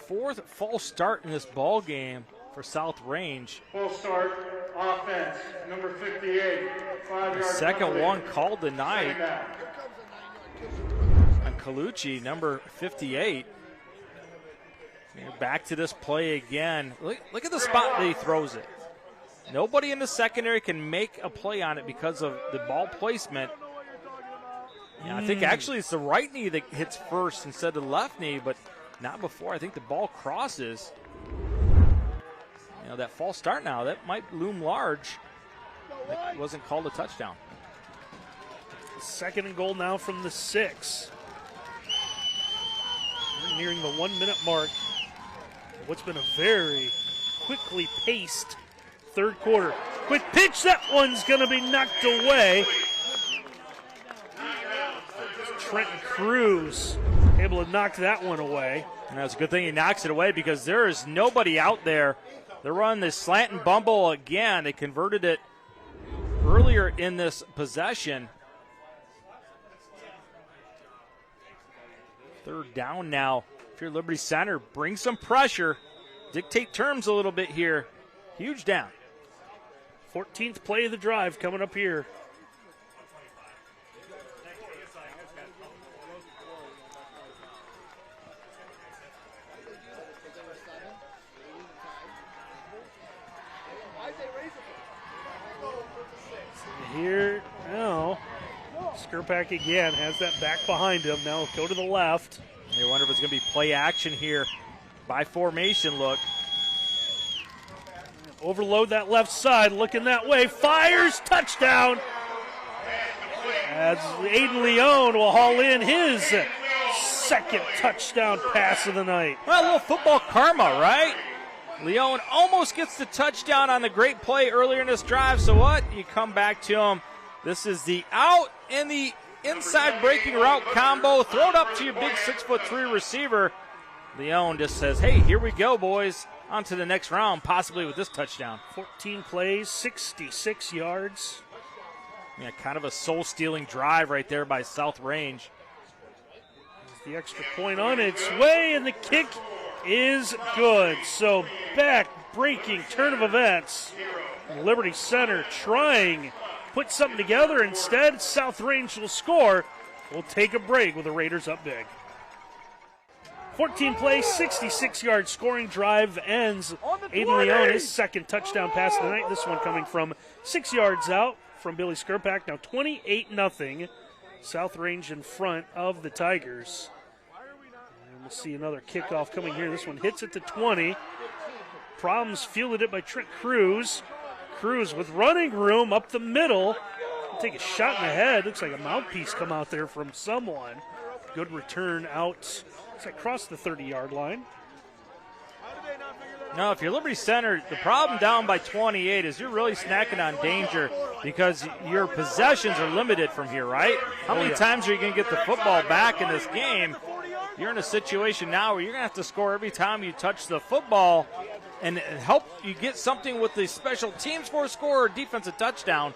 4th false start in this ball game for South Range. Full start, offense, number 58. The second one called tonight on Colucci, number 58. We're back to this play again. Look at the spot that he throws it. Nobody in the secondary can make a play on it because of the ball placement. Yeah, I think actually it's the right knee that hits first instead of the left knee, but not before. I think the ball crosses. You know, that false start now, that might loom large. That wasn't called a touchdown. 2nd and goal now from the 6. We're nearing the 1 minute mark. What's been a very quickly paced 3rd quarter. Quick pitch, that one's going to be knocked away. Trenton Cruz able to knock that one away. And that's a good thing he knocks it away because there is nobody out there. They're running this slant and bumble again. They converted it earlier in this possession. 3rd down now. If you're Liberty Center, bring some pressure. Dictate terms a little bit here. Huge down. 14th play of the drive coming up here. Here now, Skirpak again has that back behind him. Now go to the left. You wonder if it's going to be play action here by formation look. Overload that left side, looking that way, fires, touchdown. As Aiden Leone will haul in his 2nd touchdown pass of the night. Well, a little football karma, right? Leone almost gets the touchdown on the great play earlier in this drive, so what? You come back to him. This is the out and the inside breaking route combo. Throw it up to your big 6'3" receiver. Leone just says, hey, here we go, boys. On to the next round, possibly with this touchdown. 14 plays, 66 yards. Yeah, kind of a soul-stealing drive right there by South Range. The extra point on its way, and the kick is good. So back-breaking turn of events. Liberty Center trying put something together. Instead, South Range will score. We'll take a break with the Raiders up big. 14 plays, 66-yard scoring drive ends. Aiden Leone, his 2nd touchdown pass of the night. This one coming from 6 yards out from Billy Skirpak. Now 28-0. South Range in front of the Tigers. And we'll see another kickoff coming here. This one hits at the 20. Problems fielded it by Trent Cruz. Cruz with running room up the middle. Take a shot in the head. Looks like a mouthpiece come out there from someone. Good return out. Looks like across the 30-yard line. No, if you're Liberty Center, the problem down by 28 is you're really snacking on danger because your possessions are limited from here, right? How many times are you going to get the football back in this game? You're in a situation now where you're going to have to score every time you touch the football and help you get something with the special teams for a score or defensive touchdown.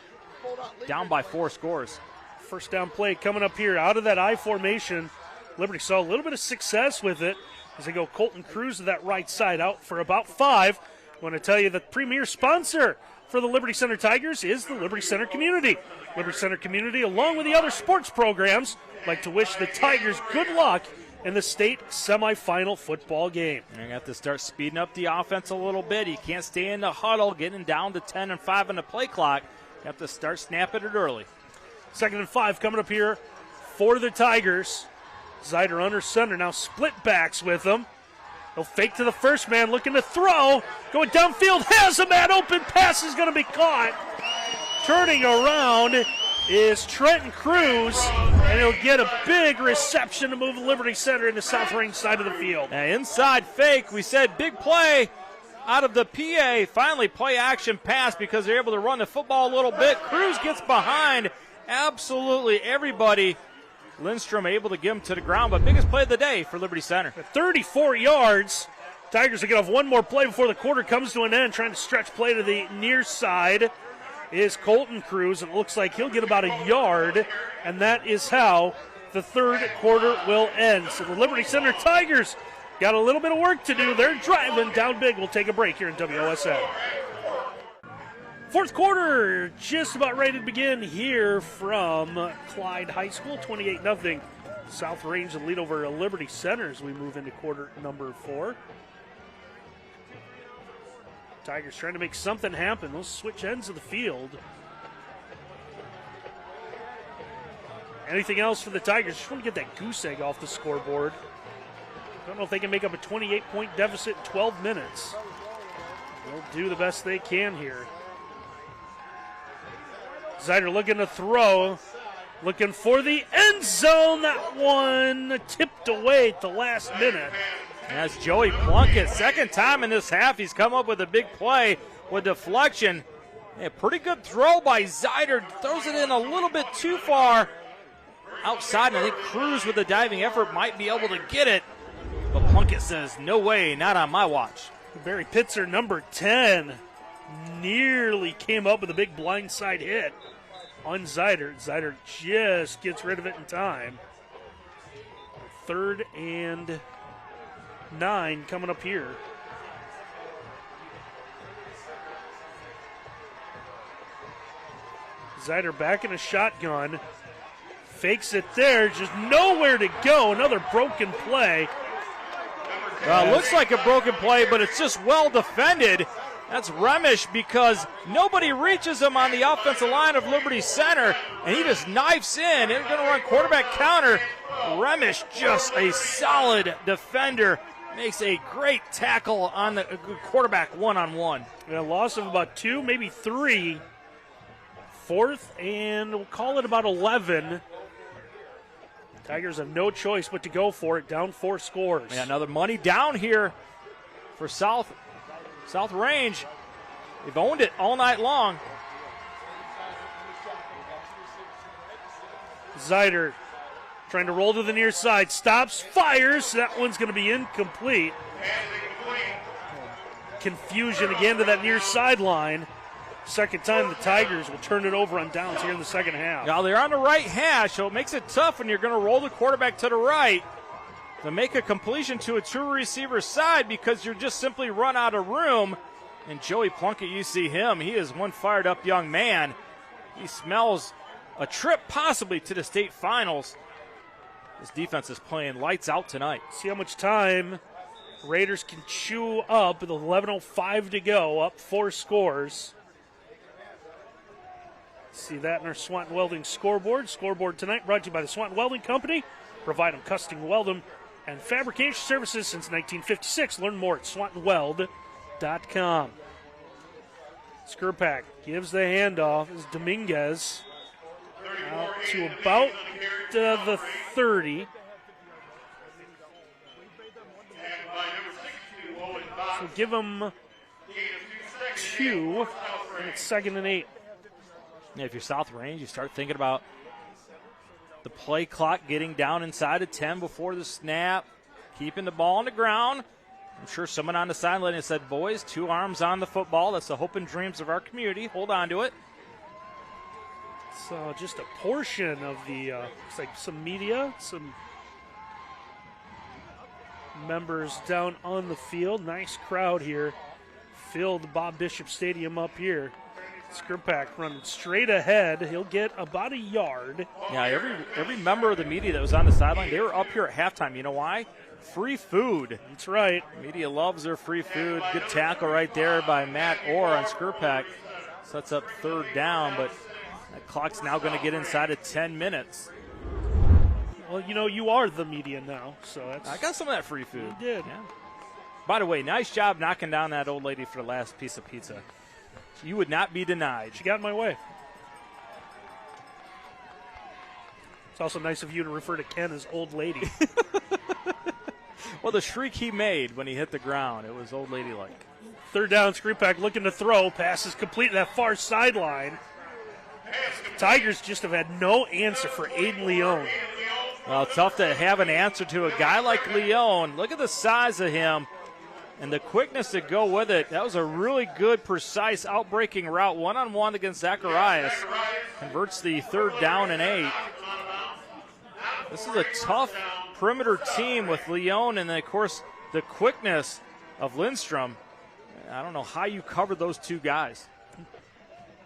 Down by 4 scores. First down play coming up here out of that I formation. Liberty saw a little bit of success with it as they go Colton Cruz to that right side out for about 5. I want to tell you the premier sponsor for the Liberty Center Tigers is the Liberty Center community. Liberty Center community, along with the other sports programs, like to wish the Tigers good luck in the state semifinal football game. You have to start speeding up the offense a little bit. You can't stay in the huddle, getting down to 10 and 5 on the play clock. You have to start snapping it early. 2nd and 5 coming up here for the Tigers. Zider under center, now split backs with him. He'll fake to the first man, looking to throw. Going downfield, has a man open, pass is going to be caught. Turning around is Trenton Cruz, and he'll get a big reception to move Liberty Center in the South Range side of the field. Inside fake, we said big play out of the PA. Finally play action pass because they're able to run the football a little bit. Cruz gets behind absolutely everybody. Lindstrom able to get him to the ground, but biggest play of the day for Liberty Center. 34 yards. Tigers are going to have one more play before the quarter comes to an end. Trying to stretch play to the near side is Colton Cruz, and it looks like he'll get about a yard, and that is how the third quarter will end. So the Liberty Center Tigers got a little bit of work to do. They're driving down big. We'll take a break here in WOSN. Fourth quarter just about ready to begin here from Clyde High School. 28-0 South Range the lead over Liberty Center as we move into quarter number 4. Tigers trying to make something happen. They'll switch ends of the field. Anything else for the Tigers? Just want to get that goose egg off the scoreboard. Don't know if they can make up a 28-point deficit in 12 minutes. They'll do the best they can here. Zider looking to throw, looking for the end zone. That one tipped away at the last minute. That's Joey Plunkett. Second time in this half he's come up with a big play with deflection. A pretty good throw by Zider. Throws it in a little bit too far outside, and I think Cruz with a diving effort might be able to get it. But Plunkett says, no way, not on my watch. Barry Pitzer, number 10, nearly came up with a big blindside hit on Zider. Zider just gets rid of it in time. 3rd and 9 coming up here. Zider back in a shotgun. Fakes it there, just nowhere to go. Another broken play. Well, it looks like a broken play, but it's just well defended. That's Remish because nobody reaches him on the offensive line of Liberty Center, and he just knifes in. They're going to run quarterback counter. Remish, just a solid defender, makes a great tackle on the quarterback one-on-one. A loss of about 2, maybe 3. 4th, and we'll call it about 11. Tigers have no choice but to go for it, down 4 scores. Yeah, another money down here for South Range. They've owned it all night long. Zider trying to roll to the near side, stops, fires. That one's going to be incomplete. Confusion again to that near sideline. Second time the Tigers will turn it over on downs here in the second half. Now they're on the right hash, so it makes it tough when you're going to roll the quarterback to the right to make a completion to a true receiver side because you're just simply run out of room. And Joey Plunkett, you see him, he is one fired up young man. He smells a trip possibly to the state finals. This defense is playing lights out tonight. See how much time Raiders can chew up with 11:05 to go, up 4 scores. See that in our Swanton Welding scoreboard. Scoreboard tonight brought to you by the Swanton Welding Company. Provide them custom welding and fabrication services since 1956. Learn more at swantonweld.com. Skurpak gives the handoff as Dominguez out to about the 30. So give them 2, and it's 2nd and 8. If you're South Range, you start thinking about the play clock getting down inside of 10 before the snap, keeping the ball on the ground. I'm sure someone on the sideline has said, boys, 2 arms on the football. That's the hope and dreams of our community. Hold on to it. So just a portion of the, looks like some media, some members down on the field. Nice crowd here. Filled Bob Bishop Stadium up here. Skurpak running straight ahead. He'll get about a yard. Yeah, every member of the media that was on the sideline, they were up here at halftime. You know why? Free food. That's right. Media loves their free food. Good tackle right there by Matt Orr on Skurpak. Sets up 3rd down, but that clock's now going to get inside of 10 minutes. Well, you are the media now, so that's. I got some of that free food. You did. Yeah. By the way, nice job knocking down that old lady for the last piece of pizza. You would not be denied. She got in my way. It's also nice of you to refer to Ken as old lady. Well, the shriek he made when he hit the ground, it was old lady-like. Third down, Skripek looking to throw. Pass is complete to that far sideline. Tigers just have had no answer for Aiden Leone. Well, tough to have an answer to a guy like Leone. Look at the size of him and the quickness to go with it. That was a really good, precise, outbreaking route. One-on-one against Zacharias. Converts the 3rd down and 8. This is a tough perimeter team with Leone and, of course, the quickness of Lindstrom. I don't know how you cover those two guys.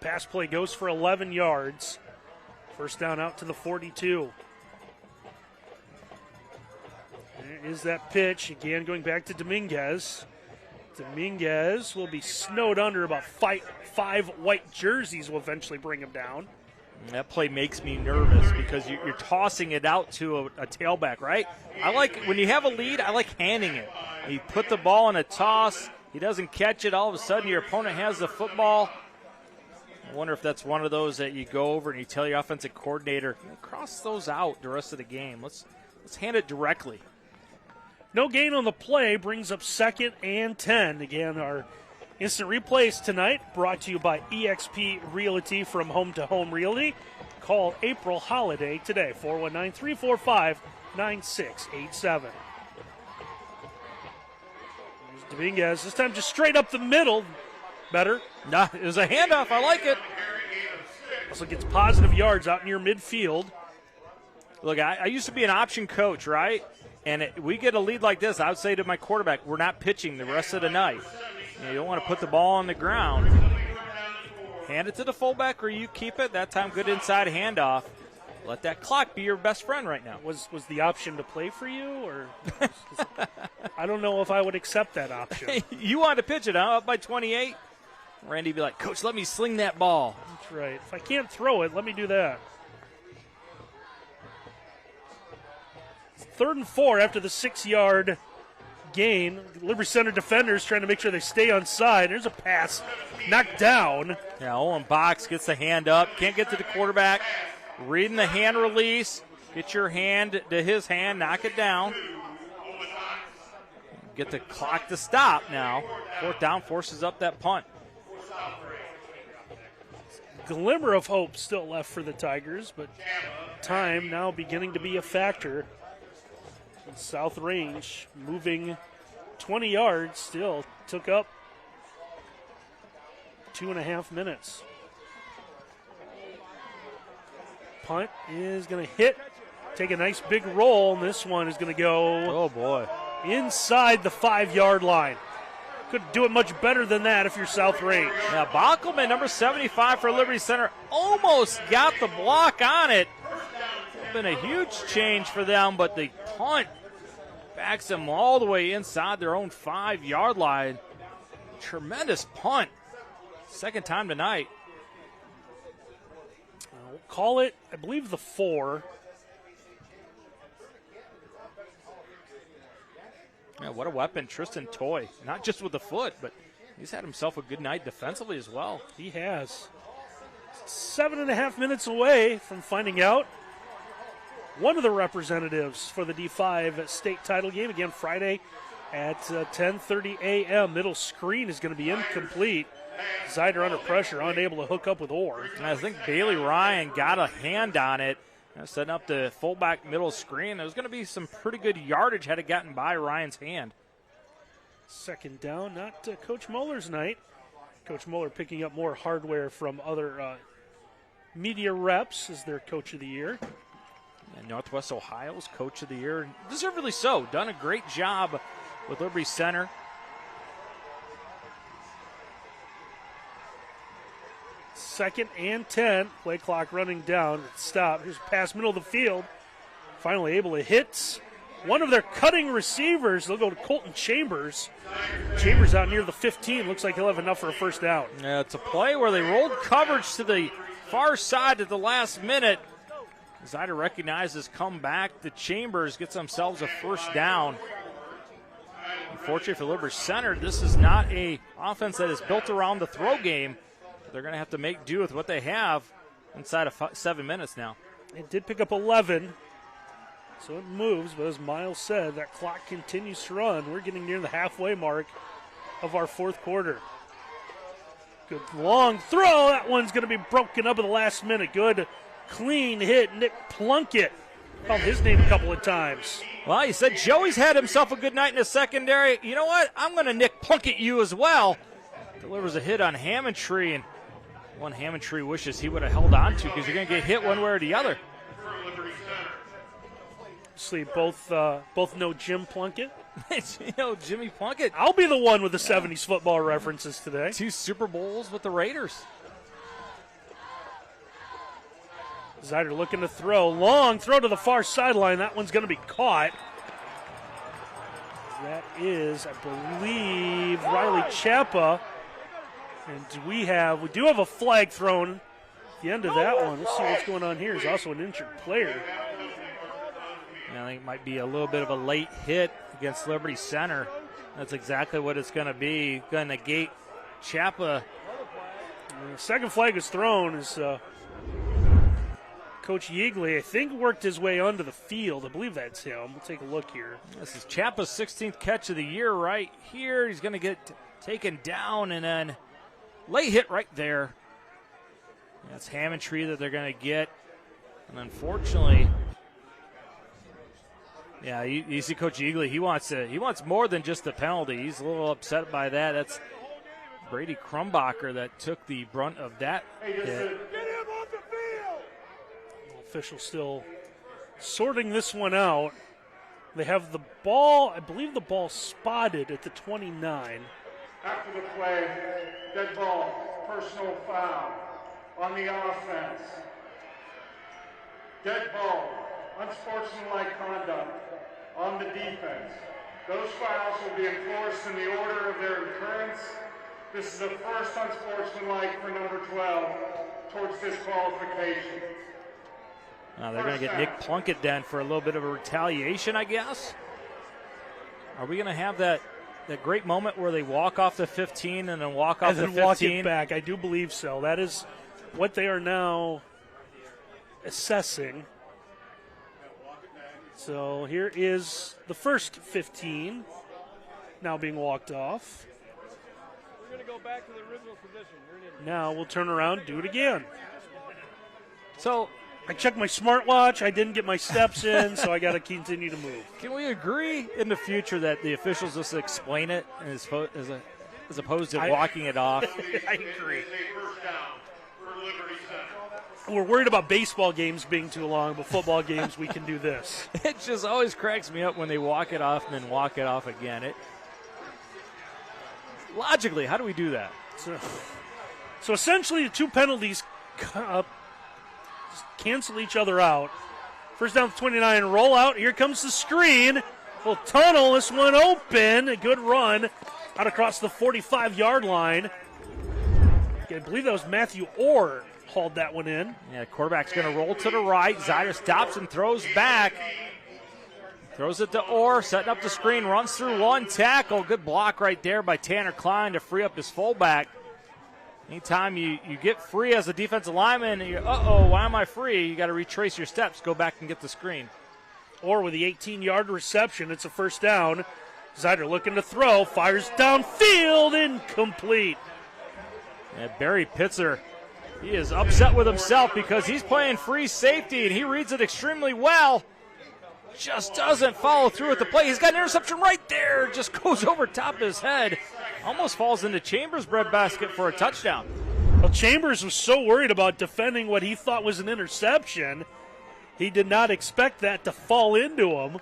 Pass play goes for 11 yards. First down out to the 42. There is that pitch. Again, going back to Dominguez. Dominguez will be snowed under. About five white jerseys will eventually bring him down. That play makes me nervous because you're tossing it out to a tailback, right? I like, when you have a lead, I like handing it. You put the ball in a toss. He doesn't catch it. All of a sudden, your opponent has the football. I wonder if that's one of those that you go over and you tell your offensive coordinator, cross those out the rest of the game. Let's hand it directly. No gain on the play brings up 2nd and 10. Again, our instant replays tonight brought to you by eXp Realty from Home to Home Realty. Call April Holiday today, 419-345-9687. Dominguez, this time just straight up the middle. Better. Nah, it was a handoff. I like it. Also gets positive yards out near midfield. Look, I used to be an option coach, right? And we get a lead like this, I would say to my quarterback, we're not pitching the rest of the night. You don't want to put the ball on the ground. Hand it to the fullback or you keep it. That time, good inside handoff. Let that clock be your best friend right now. Was the option to play for you? Or I don't know if I would accept that option. You wanted to pitch it, huh? Up by 28? Randy would be like, Coach, let me sling that ball. That's right. If I can't throw it, let me do that. 3rd and 4 after the 6-yard gain. Liberty Center defenders trying to make sure they stay on side. There's a pass knocked down. Yeah, Owen Box gets the hand up. Can't get to the quarterback. Reading the hand release. Get your hand to his hand. Knock it down. Get the clock to stop now. 4th down forces up that punt. Glimmer of hope still left for the Tigers, but time now beginning to be a factor. South Range moving 20 yards, still took up 2.5 minutes. Punt is going to hit, take a nice big roll, and this one is going to go oh boy, inside the 5-yard line. Couldn't do it much better than that if you're South Range. Now Bockelman, number 75 for Liberty Center, almost got the block on it. Been a huge change for them, but the punt backs them all the way inside their own 5-yard line. Tremendous punt. 2nd time tonight. We'll call it, I believe, the 4. Yeah, what a weapon, Tristan Toy. Not just with the foot, but he's had himself a good night defensively as well. He has. 7.5 minutes away from finding out one of the representatives for the D5 state title game. Again, Friday at 10:30 a.m. Middle screen is going to be incomplete. Zider under pressure, unable to hook up with Orr. I think Bailey Ryan got a hand on it, setting up the fullback middle screen. There's going to be some pretty good yardage had it gotten by Ryan's hand. 2nd down, not Coach Muller's night. Coach Muller picking up more hardware from other media reps as their Coach of the Year. And Northwest Ohio's Coach of the Year, deservedly so. Done a great job with Liberty Center. Second and 10. Play clock running down. Stop. Here's a pass middle of the field. Finally able to hit one of their cutting receivers. They'll go to Colton Chambers. Chambers out near the 15. Looks like he'll have enough for a first down. Yeah, it's a play where they rolled coverage to the far side at the last minute. Zyder recognizes comeback. The Chambers gets themselves a first down. Unfortunately for Liberty Center, this is not a offense that is built around the throw game. They're going to have to make do with what they have inside of 7 minutes now. It did pick up 11, so it moves, but as Miles said, that clock continues to run. We're getting near the halfway mark of our fourth quarter. Good long throw. That one's going to be broken up at the last minute. Good clean hit. Nick Plunkett called his name a couple of times. Well, he said Joey's had himself a good night in the secondary. You know what? I'm going to Nick Plunkett you as well. Delivers a hit on Hammondtree, and one Hammondtree wishes he would have held on to because you're going to get hit one way or the other. See, both know Jim Plunkett. Jimmy Plunkett. I'll be the one with the 70s football references today. 2 Super Bowls with the Raiders. Zyder looking to throw. Long throw to the far sideline. That one's going to be caught. That is, I believe, Riley Chappa. And we do have a flag thrown at the end of that one. Let's see what's going on here. There's also an injured player. I think it might be a little bit of a late hit against Liberty Center. That's exactly what it's going to be. Going to negate Chappa. The second flag is thrown as Coach Yeagley, I think, worked his way onto the field. I believe that's him. We'll take a look here. This is Chappa's 16th catch of the year right here. He's going to get taken down, and then late hit right there. That's Hammondtree that they're going to get. And unfortunately, yeah, you see Coach Yeagley, he wants more than just the penalty. He's a little upset by that. That's Brady Crumbacher that took the brunt of that hit. Official still sorting this one out. They have the ball, I believe the ball spotted at the 29. After the play, dead ball, personal foul on the offense. Dead ball, unsportsmanlike conduct on the defense. Those fouls will be enforced in the order of their occurrence. This is the first unsportsmanlike for number 12 towards disqualification. They're going to get Nick Plunkett then for a little bit of a retaliation, I guess. Are we going to have that great moment where they walk off the 15 and then walk off the 15? Walk it back. I do believe so. That is what they are now assessing. So here is the first 15 now being walked off. We're going to go back to the original position. Now we'll turn around, do it again. So I checked my smartwatch. I didn't get my steps in, so I got to continue to move. Can we agree in the future that the officials just explain it as opposed to walking it off? I agree. We're worried about baseball games being too long, but football games, we can do this. It just always cracks me up when they walk it off and then walk it off again. Logically, how do we do that? So essentially, the two penalties cancel each other out. First down to 29, roll out. Here comes the screen. We'll tunnel this one open. A good run out across the 45-yard line. I believe that was Matthew Orr hauled that one in. Yeah, quarterback's going to roll to the right. Zyder stops and throws back. Throws it to Orr, setting up the screen, runs through one tackle. Good block right there by Tanner Klein to free up his fullback. Anytime you get free as a defensive lineman, you're, why am I free? You got to retrace your steps, go back and get the screen. Or with the 18-yard reception, it's a first down. Zyder looking to throw, fires downfield, incomplete. And Barry Pitzer, he is upset with himself because he's playing free safety and he reads it extremely well. Just doesn't follow through with the play. He's got an interception right there. Just goes over top of his head. Almost falls into Chambers' breadbasket for a touchdown. Well, Chambers was so worried about defending what he thought was an interception. He did not expect that to fall into him.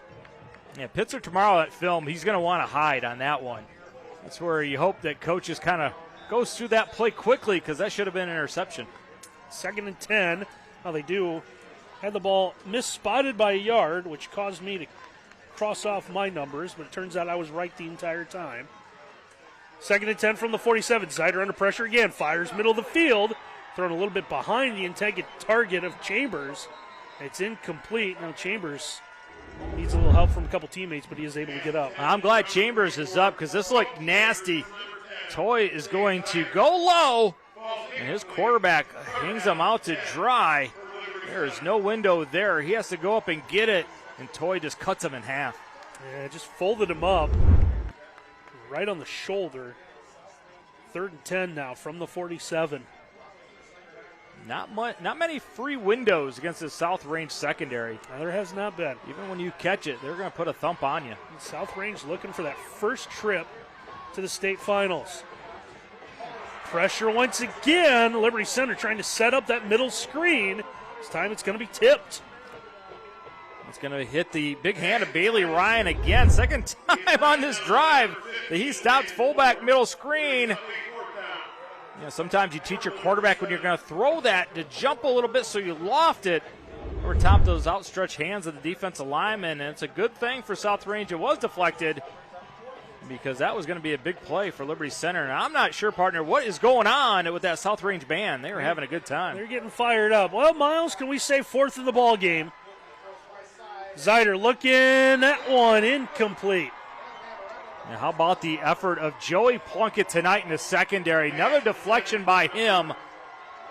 Yeah, Pitzer tomorrow at film, he's going to want to hide on that one. That's where you hope that coach just kind of goes through that play quickly because that should have been an interception. 2nd and 10. Now they do. Had the ball misspotted by a yard, which caused me to cross off my numbers, but it turns out I was right the entire time. 2nd and 10 from the 47. Zyder under pressure again. Fires middle of the field. Thrown a little bit behind the intended target of Chambers. It's incomplete. Now Chambers needs a little help from a couple teammates, but he is able to get up. I'm glad Chambers is up because this looked nasty. Toy is going to go low, and his quarterback hangs him out to dry. There is no window there. He has to go up and get it, and Toy just cuts him in half. Yeah, just folded him up right on the shoulder. 3rd and 10 now from the 47. Not many free windows against the South Range secondary. Now, there has not been. Even when you catch it, they're going to put a thump on you. South Range looking for that first trip to the state finals. Pressure once again. Liberty Center trying to set up that middle screen. This time it's going to be tipped. It's going to hit the big hand of Bailey Ryan again. Second time on this drive that he stopped fullback middle screen. You know, sometimes you teach your quarterback when you're going to throw that to jump a little bit so you loft it over top those outstretched hands of the defensive lineman. And it's a good thing for South Range it was deflected because that was going to be a big play for Liberty Center. And I'm not sure, partner, what is going on with that South Range band. They were having a good time. They're getting fired up. Well, Miles, can we say 4th in the ball game? Zyder looking at one, incomplete. Now, how about the effort of Joey Plunkett tonight in the secondary? Another deflection by him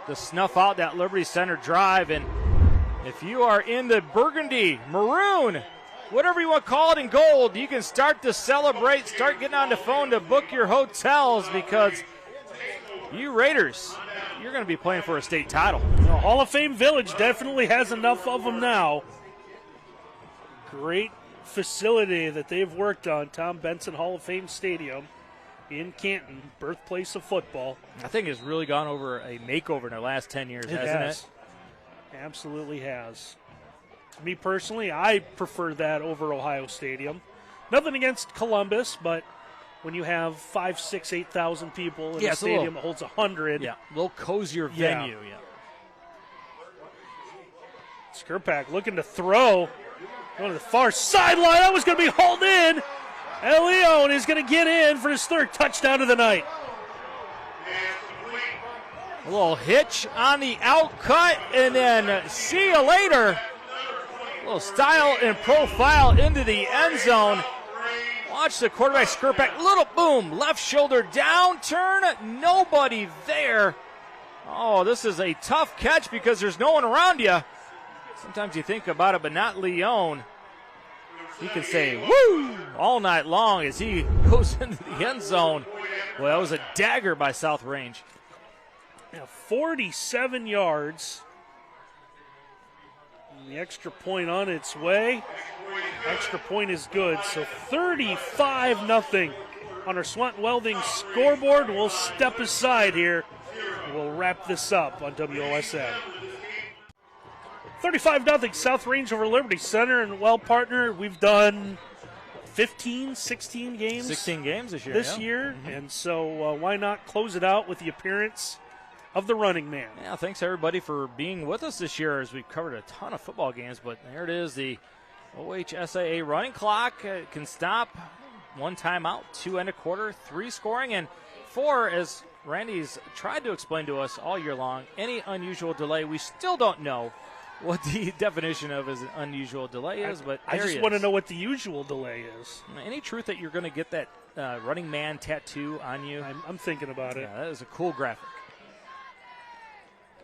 to snuff out that Liberty Center drive. And if you are in the burgundy, maroon, whatever you want to call it in gold, you can start to celebrate, start getting on the phone to book your hotels because you Raiders, you're going to be playing for a state title. The Hall of Fame Village definitely has enough of them now. Great facility that they've worked on, Tom Benson Hall of Fame Stadium in Canton, birthplace of football. I think it's really gone over a makeover in the last 10 years, hasn't it? Absolutely has. Me personally, I prefer that over Ohio Stadium. Nothing against Columbus, but when you have 5, 6, 8,000 people in a stadium that holds 100. Yeah, a little cozier venue. Yeah. Skurpak looking to throw. Going to the far sideline. That was going to be hauled in. And Leon is going to get in for his 3rd touchdown of the night. A little hitch on the outcut, and then see you later. A little style and profile into the end zone. Watch the quarterback Skurpak. Little boom, left shoulder down, turn. Nobody there. Oh, this is a tough catch because there's no one around you. Sometimes you think about it, but not Leon. He can say, woo, all night long as he goes into the end zone. Well, that was a dagger by South Range. Yeah, 47 yards. And the extra point on its way. Extra point is good. So 35-0 on our Swanton Welding scoreboard. We'll step aside here. We'll wrap this up on WOSN. 35-0 South Range over Liberty Center. And, well, partner, we've done 15, 16 games. 16 games this year. Mm-hmm. And so why not close it out with the appearance of the running man? Yeah, thanks, everybody, for being with us this year as we've covered a ton of football games. But there it is, the OHSAA running clock can stop. 1 timeout, 2 end of quarter, 3 scoring, and 4, as Randy's tried to explain to us all year long, any unusual delay. We still don't know what the definition of an unusual delay is, but I just want to know what the usual delay is. Any truth that you're going to get that running man tattoo on you? I'm thinking about it. Yeah, that is a cool graphic.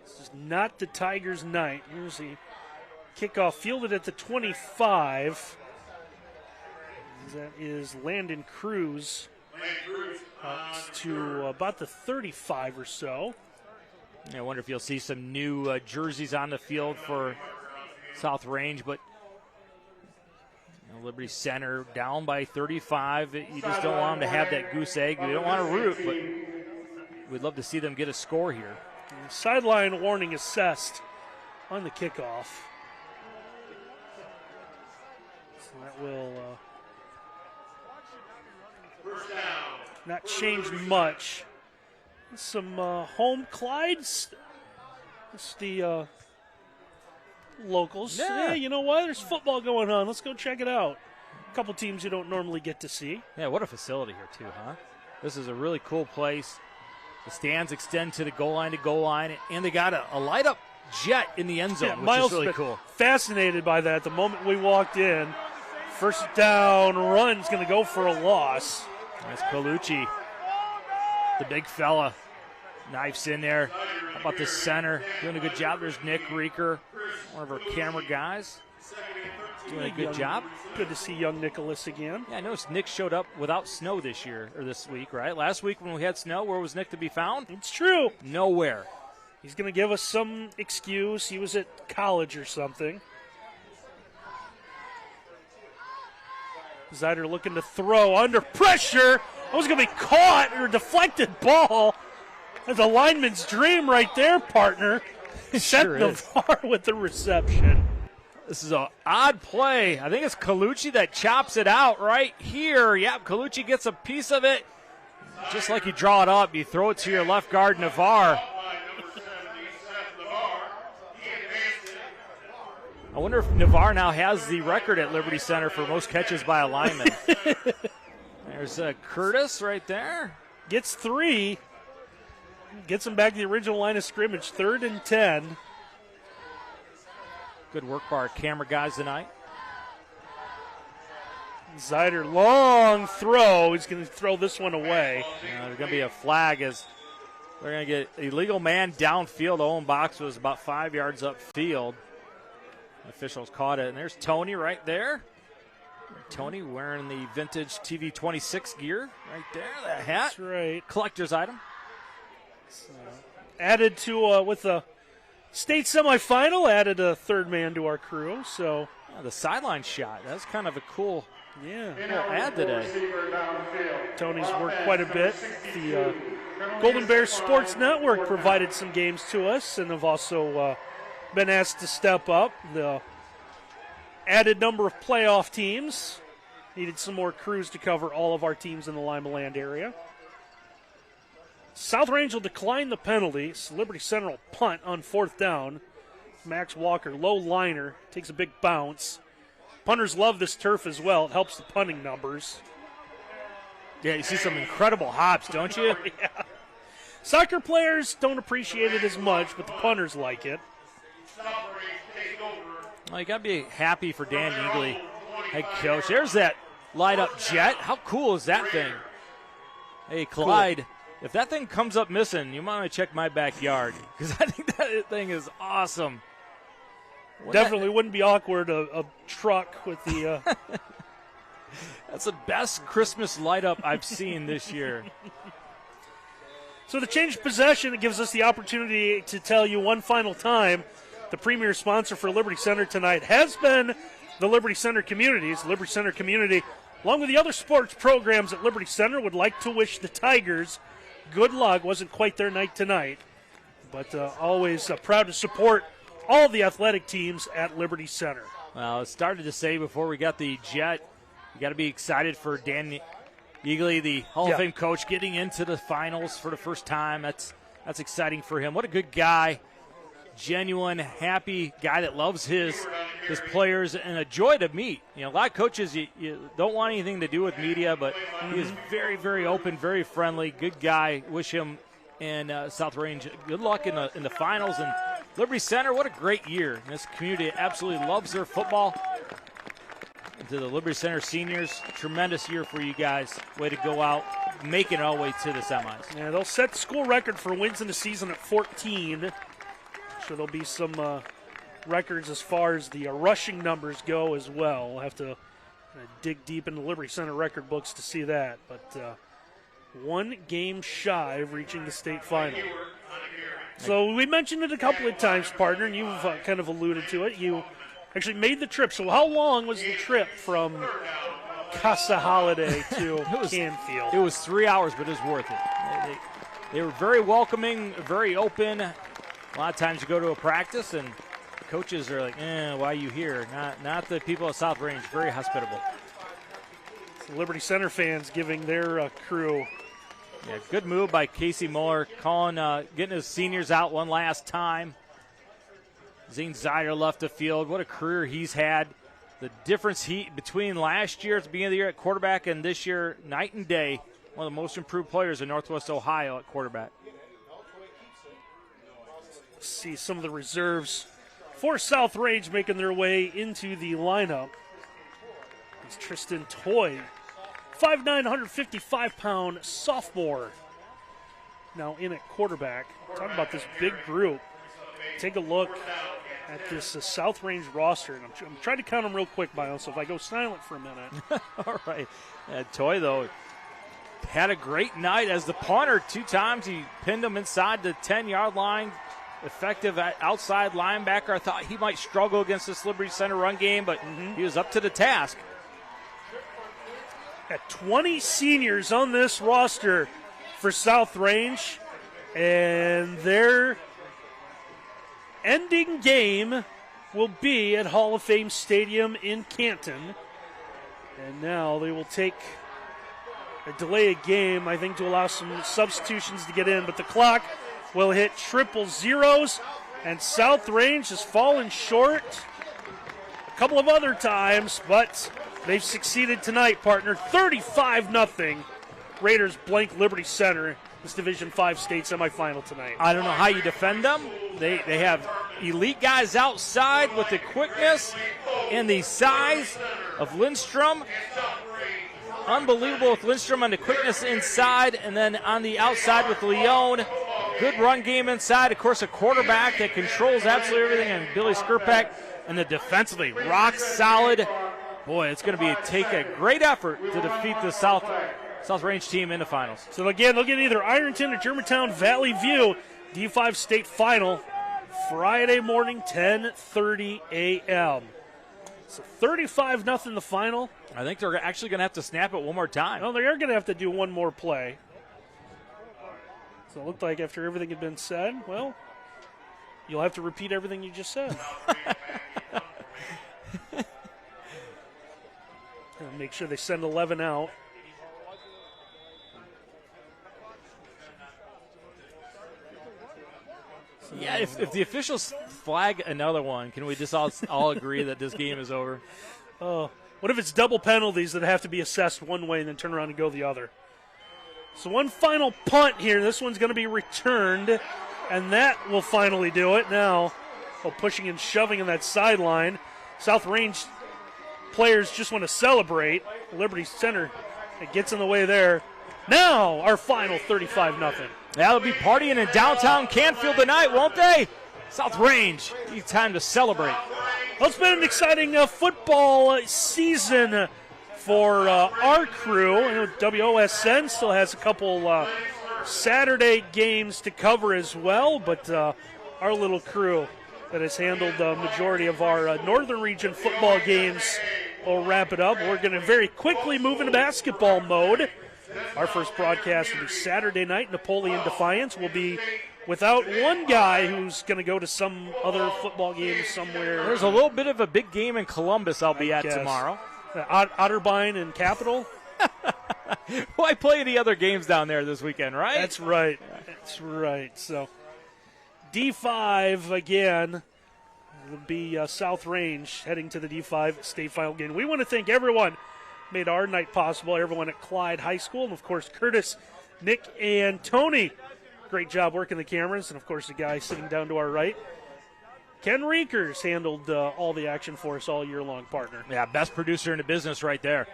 This is not the Tigers' night. Here's the kickoff fielded at the 25. That is Landon Cruz to about the 35 or so. I wonder if you'll see some new jerseys on the field for South Range, but Liberty Center down by 35. You just don't want them to have that goose egg. You don't want to root, but we'd love to see them get a score here. Sideline warning assessed on the kickoff. So that will not change much. Some home Clydes. It's the locals. Yeah, you know what? There's football going on. Let's go check it out. A couple teams you don't normally get to see. Yeah, what a facility here, too, huh? This is a really cool place. The stands extend to the goal line, and they got a light-up jet in the end zone, Yeah, which Miles is really been cool. fascinated by that. The moment we walked in, first down run's going to go for a loss. That's Colucci, the big fella. Knifes in there. How about the center? Doing a good job. There's Nick Reeker, one of our camera guys. Doing a good job. Good to see young Nicholas again. Yeah, I noticed Nick showed up without snow this week, right? Last week when we had snow, where was Nick to be found? It's true. Nowhere. He's going to give us some excuse. He was at college or something. Zider looking to throw under pressure. That was going to be caught or deflected ball. That's a lineman's dream right there, partner. Seth Sure is. Navarre with the reception. This is an odd play. I think it's Colucci that chops it out right here. Yep, Colucci gets a piece of it. Just like you draw it up, you throw it to your left guard, Navarre. I wonder if Navarre now has the record at Liberty Center for most catches by a lineman. There's Curtis right there. Gets 3. Gets him back to the original line of scrimmage, 3rd and 10. Good work by our camera guys tonight. Zider, long throw. He's going to throw this one away. There's going to be a flag as they're going to get illegal man downfield. Owen Box was about 5 yards upfield. Officials caught it, and there's Tony right there. Tony wearing the vintage TV 26 gear right there, that hat. That's right. Collector's item. Added to, with the state semifinal, added a third man to our crew. So The sideline shot, that's kind of a cool yeah, ad today. Tony's worked quite a bit. The Golden Bears Sports Network provided some games to us and have also been asked to step up. The added number of playoff teams. Needed some more crews to cover all of our teams in the Lima Land area. South Range will decline the penalty. Liberty Center will punt on 4th down. Max Walker, low liner, takes a big bounce. Punters love this turf as well. It helps the punting numbers. Yeah, you see some incredible hops, don't you? Yeah. Soccer players don't appreciate it as much, but the punters like it. Well, you got to be happy for Dan Eagley, head coach. There's that light-up jet. How cool is that thing? Hey, Clyde, cool. If that thing comes up missing, you might want to check my backyard because I think that thing is awesome. Definitely wouldn't be awkward, a truck with the... That's the best Christmas light-up I've seen this year. So the change of possession, it gives us the opportunity to tell you one final time the premier sponsor for Liberty Center tonight has been the Liberty Center Communities. Liberty Center Community, along with the other sports programs at Liberty Center, would like to wish the Tigers good luck. Wasn't quite their night tonight, but always proud to support all the athletic teams at Liberty Center. Well, it started to say before we got the jet, you got to be excited for Dan Eagley, the Hall of Fame coach, getting into the finals for the first time. That's exciting for him. What a good guy. Genuine, happy guy that loves his players and a joy to meet. You know, a lot of coaches, you don't want anything to do with media, but he is very, very open, very friendly, good guy. Wish him and South Range good luck in the finals. And Liberty Center, what a great year. This community absolutely loves their football. And to the Liberty Center seniors, tremendous year for you guys. Way to go out, making it all the way to the semis. Yeah, they'll set the school record for wins in the season at 14. So there'll be some records as far as the rushing numbers go as well. We'll have to dig deep into Liberty Center record books to see that. But one game shy of reaching the state final. So we mentioned it a couple of times, partner, and you've kind of alluded to it. You actually made the trip. So how long was the trip from Casa Holiday to Canfield? It was 3 hours, but it was worth it. They were very welcoming, very open. A lot of times you go to a practice and the coaches are like, why are you here? Not the people at South Range. Very hospitable. So Liberty Center fans giving their crew. Yeah, good move by Casey Muller, getting his seniors out one last time. Zane Zider left the field. What a career he's had. The difference between last year at the beginning of the year at quarterback and this year, night and day. One of the most improved players in Northwest Ohio at quarterback. see some of the reserves for South Range making their way into the lineup. It's Tristan Toy, 5'9", 155-pound sophomore, now in at quarterback. Talking about this big group. Take a look at this South Range roster, and I'm trying to count them real quick, Miles, so if I go silent for a minute. All right. Toy, though, had a great night as the punter 2 times. He pinned him inside the 10-yard line. Effective outside linebacker. I thought he might struggle against this Liberty Center run game, but he was up to the task. Got 20 seniors on this roster for South Range, and their ending game will be at Hall of Fame Stadium in Canton. And now they will take a delay of game, I think, to allow some substitutions to get in, but the clock will hit triple zeros, and South Range has fallen short a couple of other times, but they've succeeded tonight, partner. 35-0. Raiders blank Liberty Center, this Division 5 state semifinal tonight. I don't know how you defend them. They have elite guys outside with the quickness and the size of Lindstrom. Unbelievable with Lindstrom on the quickness inside, and then on the outside with Leone. Good run game inside. Of course, a quarterback that controls absolutely everything, and Billy Skirpak, and the defensively rock solid. Boy, it's going to take a great effort to defeat the South Range team in the finals. So again, they'll get either Ironton or Germantown Valley View D5 state final Friday morning, 10:30 a.m. So 35-0 the final. I think they're actually going to have to snap it one more time. No, they are going to have to do one more play. So it looked like after everything had been said, well, you'll have to repeat everything you just said. Make sure they send 11 out. Yeah, if the officials flag another one, can we just all agree that this game is over? Oh, what if it's double penalties that have to be assessed one way and then turn around and go the other? So one final punt here. This one's going to be returned, and that will finally do it. Now, pushing and shoving in that sideline. South Range players just want to celebrate. Liberty Center, it gets in the way there. Now, our final 35-0. They'll be partying in downtown Canfield tonight, won't they? South Range, need time to celebrate. Well, it's been an exciting football season for our crew. I know WOSN still has a couple Saturday games to cover as well, but our little crew that has handled the majority of our Northern Region football games will wrap it up. We're going to very quickly move into basketball mode. Our first broadcast will be Saturday night. Napoleon Defiance will be without one guy who's going to go to some other football game somewhere. There's a little bit of a big game in Columbus I'll be at tomorrow. Otterbein and Capital. Well, I play the other games down there this weekend, right? That's right. That's right. So D5 again will be South Range heading to the D5 state final game. We want to thank everyone who made our night possible, everyone at Clyde High School, and of course Curtis, Nick, and Tony. Great job working the cameras, and of course the guy sitting down to our right. Ken Reekers handled all the action for us all year long, partner. Yeah, best producer in the business right there.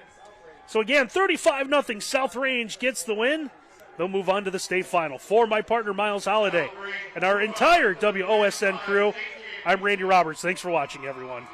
So again, 35-0, South Range gets the win. They'll move on to the state final. For my partner, Miles Holliday, and our entire WOSN crew, I'm Randy Roberts. Thanks for watching, everyone.